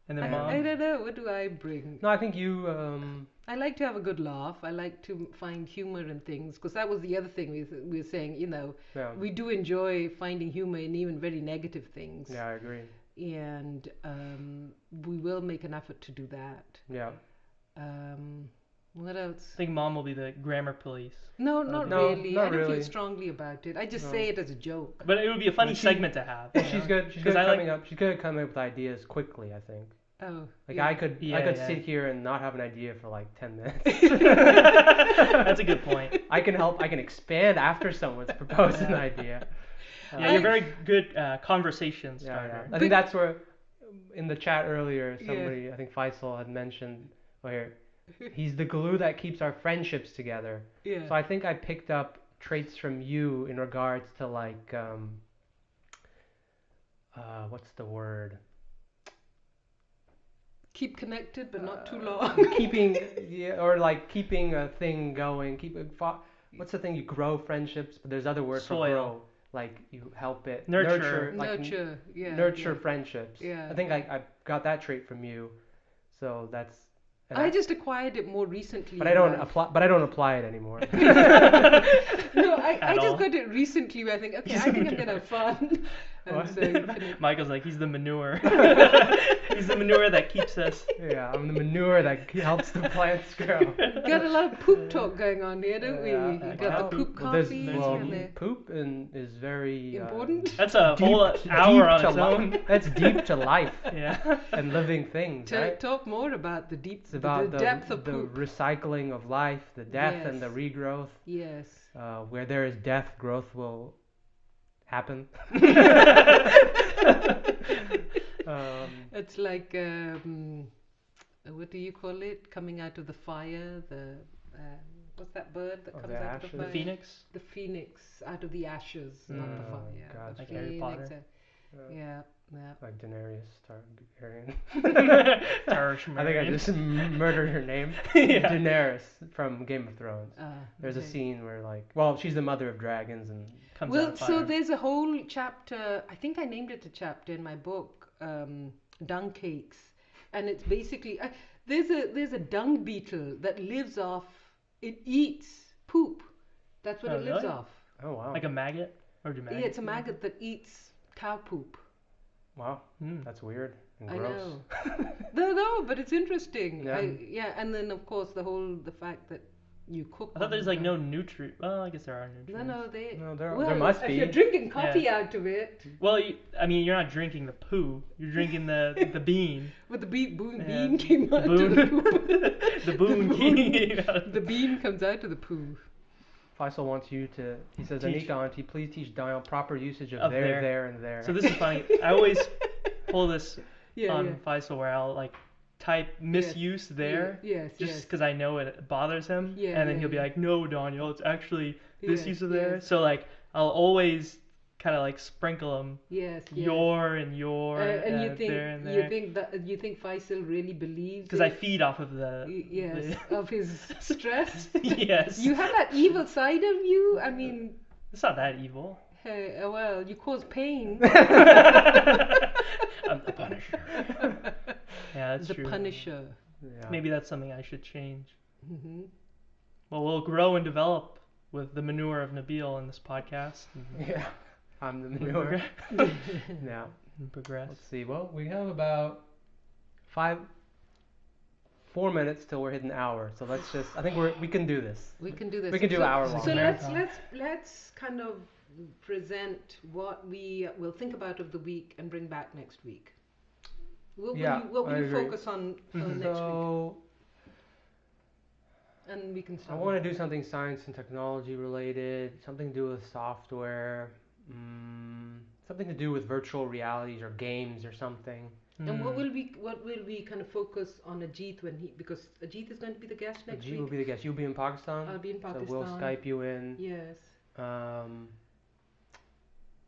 And then I mom. don't know. What do I bring? No, I think you. I like to have a good laugh. I like to find humor in things because that was the other thing we were saying. Yeah. We do enjoy finding humor in even very negative things. Yeah, I agree. And we will make an effort to do that. Yeah. What else? I think mom will be the grammar police. No, not No, really. not I don't really. feel strongly about it. I just No. say it as a joke. But it would be a funny But she- segment to have. Yeah, you she's know? good. She's 'Cause good I at like- coming up. She's good at coming up with ideas quickly. I think. Oh, Like yeah. I could Yeah. sit here and not have an idea for like 10 minutes. That's a good point. I can expand after someone's proposed an Yeah. idea. Yeah, you're very good conversation Yeah, starter. I think that's where, in the chat earlier, Yeah. somebody, I think Faisal had mentioned, where he's the glue that keeps our friendships together. Yeah. So I think I picked up traits from you in regards to like, what's the word? Keep connected, but not too long. Keeping, or like keeping a thing going. What's the thing? You grow friendships, but there's other words Soil. for grow. Like you help it Nurture. like Nurture, yeah. nurture yeah. friendships. Yeah, I think yeah. I got that trait from you, so that's. and I just acquired it more recently. But I in don't life. apply. But I don't apply it anymore. No, I At just all. got it recently where I think, okay, I think I'm gonna have fun. And What? so, you know, Michael's like, he's the manure. He's the manure that keeps us. Yeah, I'm the manure that helps the plants grow. got a lot of poop talk going on here, don't we? Yeah, You yeah, got the well, poop Well, there's- coffee well, and the poop is very important. That's a deep- whole deep hour on to its li- own. That's deep to life Yeah. and living things, right? Talk more about the deep, It's about the depth of the poop. recycling of life, the death and the Yes. regrowth. Yes. Where there is death, growth will happen. It's like what do you call it? Coming out of the fire, the what's that bird that Of comes the out of ashes? the The fire? Phoenix. The phoenix out of the ashes, not the Oh, fire. God. The Like Harry phoenix, Potter. yeah, yeah. Like Daenerys Targaryen. Tarsh I think I just murdered her name. Yeah. Daenerys from Game of Thrones. Ah, There's a okay. scene where well, she's the mother of dragons and Comes out Well, of so fire. there's a whole chapter. I think I named it a chapter in my book, dung cakes, and it's basically there's a dung beetle that lives off. It eats poop. That's what Oh, it lives really? off. oh wow. Like a maggot? Or do Yeah, maggots? it's a maggot that eats cow poop. Wow, Hmm. that's weird and I gross. know. No, but it's interesting. Yeah. Yeah, and then of course the fact that you cook. I thought on there's like the- no nutrient. Well, I guess there are nutrients. No, they. No, there Well, must if be. you're drinking coffee out of it, Well, I mean, you're not drinking the poo. You're drinking the bean. but the Yeah, bean came out boon. of the poop. The boon came out. The bean comes out of the poo. Faisal wants you to. He says, Teach. Anika, auntie, please teach Dial proper usage of Of there, there. and there. So this is funny. I always pull this Yeah, on yeah. Faisal where I'll like type misuse there. Yes, Just yes. because I know it bothers him, Yeah, and then yeah, he'll be yeah. like, "No, Daniel, it's actually this Yes, use of there." yes. So like, I'll always kind of like sprinkle them, Yes, yes. your and your, and you think there and there, you think Faisal really believes because I feed off of the. yes of his stress. Yes. You have that evil side of you. I mean, It's not that evil. hey, well, you cause pain. I'm the Punisher. Yeah, that's The true. Punisher. Yeah. Maybe that's something I should change. Hmm. Well, we'll grow and develop with the manure of Nabil in this podcast. Yeah. I'm the And manure. Yeah. progress. Let's see. Well, we have about 4 minutes till we're hitting an hour. So let's just. I think we can do this. We can do this. We can do so, hour long. So Marathon. let's kind of present what we will think about of the week and bring back next week. What will I you agree. focus on Mhm. next week? So And we can I start. want to do something science and technology related, something to do with software, something to do with virtual realities or games or something. And what will we kind of focus on Ajit because Ajit is going to be the guest next Ajit week. will be the guest. You'll be in Pakistan. I'll be in Pakistan. So we'll Skype you in. Yes.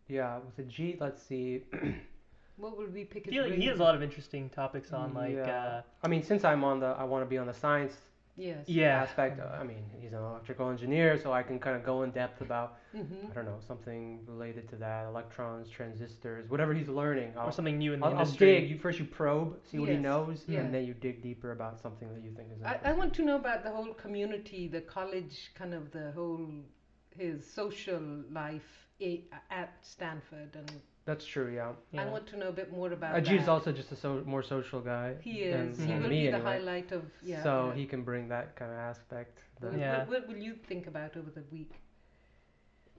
Yeah, with Ajit, let's see. What will we pick? I feel like he has a lot of interesting topics on, like, Yeah. I mean, since I want to be on the science Yes. aspect. I mean, he's an electrical engineer, so I can kind of go in depth about, Mm-hmm. I don't know, something related to that, electrons, transistors, whatever he's learning. or something new in the I'll industry. dig. You probe, see what he Yes, knows, yeah. and then you dig deeper about something that you think is I interesting. want to know about the whole community, the college, kind of the whole his social life at Stanford, and That's true, yeah. I want to know a bit more about Ajit's that. also just a more social guy. He is. than He Mhm. will me be the anyway. highlight of So yeah. he can bring that kind of aspect. What, Yeah. what will you think about over the week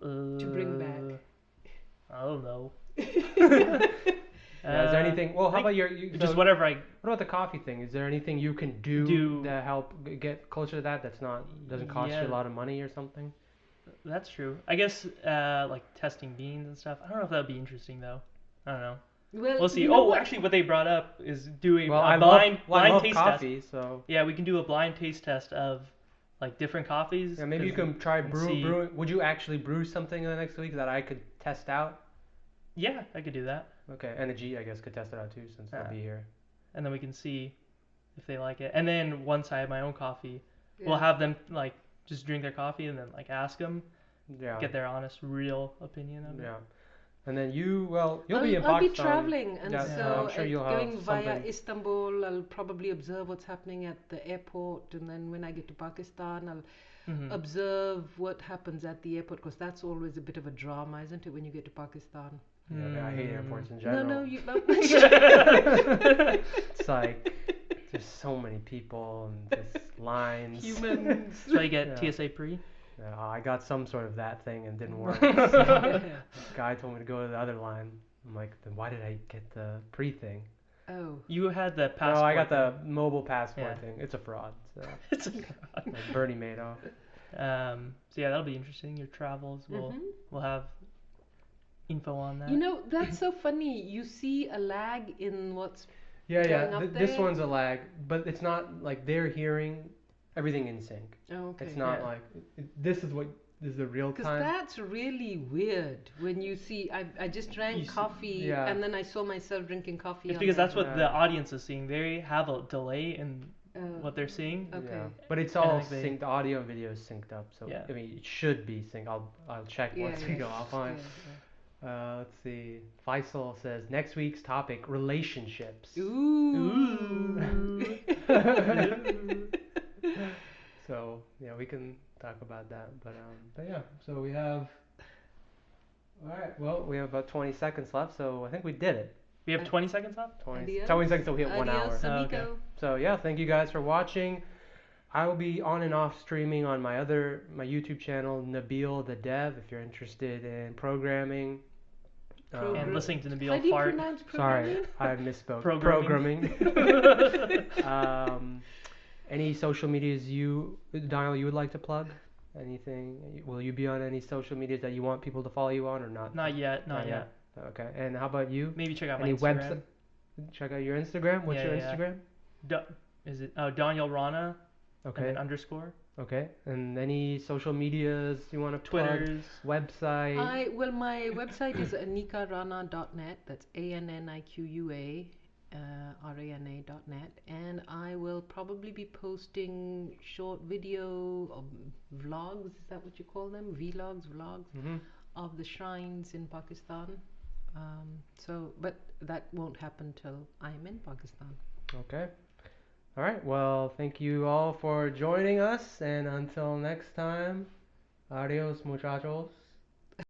to bring back? I don't know. Yeah, is there anything? Well, how about just so whatever I what about the coffee thing? Is there anything you can do to help get closer to that? That's doesn't cost you Yeah. a lot of money or something. That's true. I guess like testing beans and stuff. I don't know if that would be interesting though. I don't know. Well, We'll see. you know what? Actually, what they brought up is doing Well, a I blind love taste coffee, test. so Yeah, we can do a blind taste test of like different coffees. yeah, maybe you 'cause- can try and see- brewing. Would you actually brew something in the next week that I could test out? Yeah, I could do that, Okay, and G, I guess, could test it out too since they'll Yeah. be here. and then we can see if they like it. And then once I have my own coffee, Yeah. we'll have them like just drink their coffee and then like ask them, Yeah. get their honest, real opinion of it. Yeah. And then you'll I'll, be in I'll be Pakistan. traveling, and Yeah, so I'm sure you'll have going via something. Istanbul, I'll probably observe what's happening at the airport, and then when I get to Pakistan, I'll Mhm. observe what happens at the airport, because that's always a bit of a drama, isn't it, when you get to Pakistan? Yeah, I hate Mm. airports in No, general. no, you. It's like there's so many people and just lines. Humans. So I get Yeah. TSA pre. Yeah, I got some sort of that thing and didn't work. Guy told me to go to the other line. I'm like, then why did I get the pre thing? Oh. You had the passport. No, I got the mobile passport Yeah. thing. It's a fraud. So, It's like Bernie Madoff. so yeah, that'll be interesting. Your travels, Mhm. we'll have info on that. You know, that's so funny. You see a lag in what's. Yeah, Going yeah. up This there? one's a lag, but it's not like they're hearing everything in sync. Oh, okay. It's not Yeah. like this is the real Because time. that's really weird when you see. I just drank You see- coffee, yeah. and then I saw myself drinking coffee. It's on because the- that's what Yeah. the audience is seeing. They have a delay in Oh, what they're seeing. Okay. Yeah. But it's And I all think they- synced. The audio and video is synced up, so Yeah. I mean it should be synced. I'll check Yeah, once we yeah, go offline. yeah, Let's see. Faisal says next week's topic relationships. yeah. Ooh. So yeah, we can talk about that. But yeah. So we have. All right. Well, we have about 20 seconds left, so I think we did it. We have 20 seconds left? 20 Adios. seconds till we hit 1 hour. Adios, Oh, amigo. okay. So yeah, thank you guys for watching. I will be on and off streaming on my YouTube channel, Nabil the Dev, if you're interested in programming. And listening to How Nabil do you fart. pronounce Sorry, programming? I misspoke. Programming. Any social medias Daniel, you would like to plug? Anything? Will you be on any social medias that you want people to follow you on or not? Not yet. Okay. And how about you? Maybe check out my Any Instagram. website? Check out your Instagram. What's your Instagram? Is it Daniel Rana? Okay. And then _. Okay. And any social medias you want to plug? Twitters. Website? Well, my website is anikarana.net. That's ANNIQUA. RANA.net, and I will probably be posting short video vlogs. Is that what you call them? Vlogs Mm-hmm. of the shrines in Pakistan. But that won't happen till I'm in Pakistan. Okay. All right. Well, thank you all for joining us, and until next time, adios, muchachos.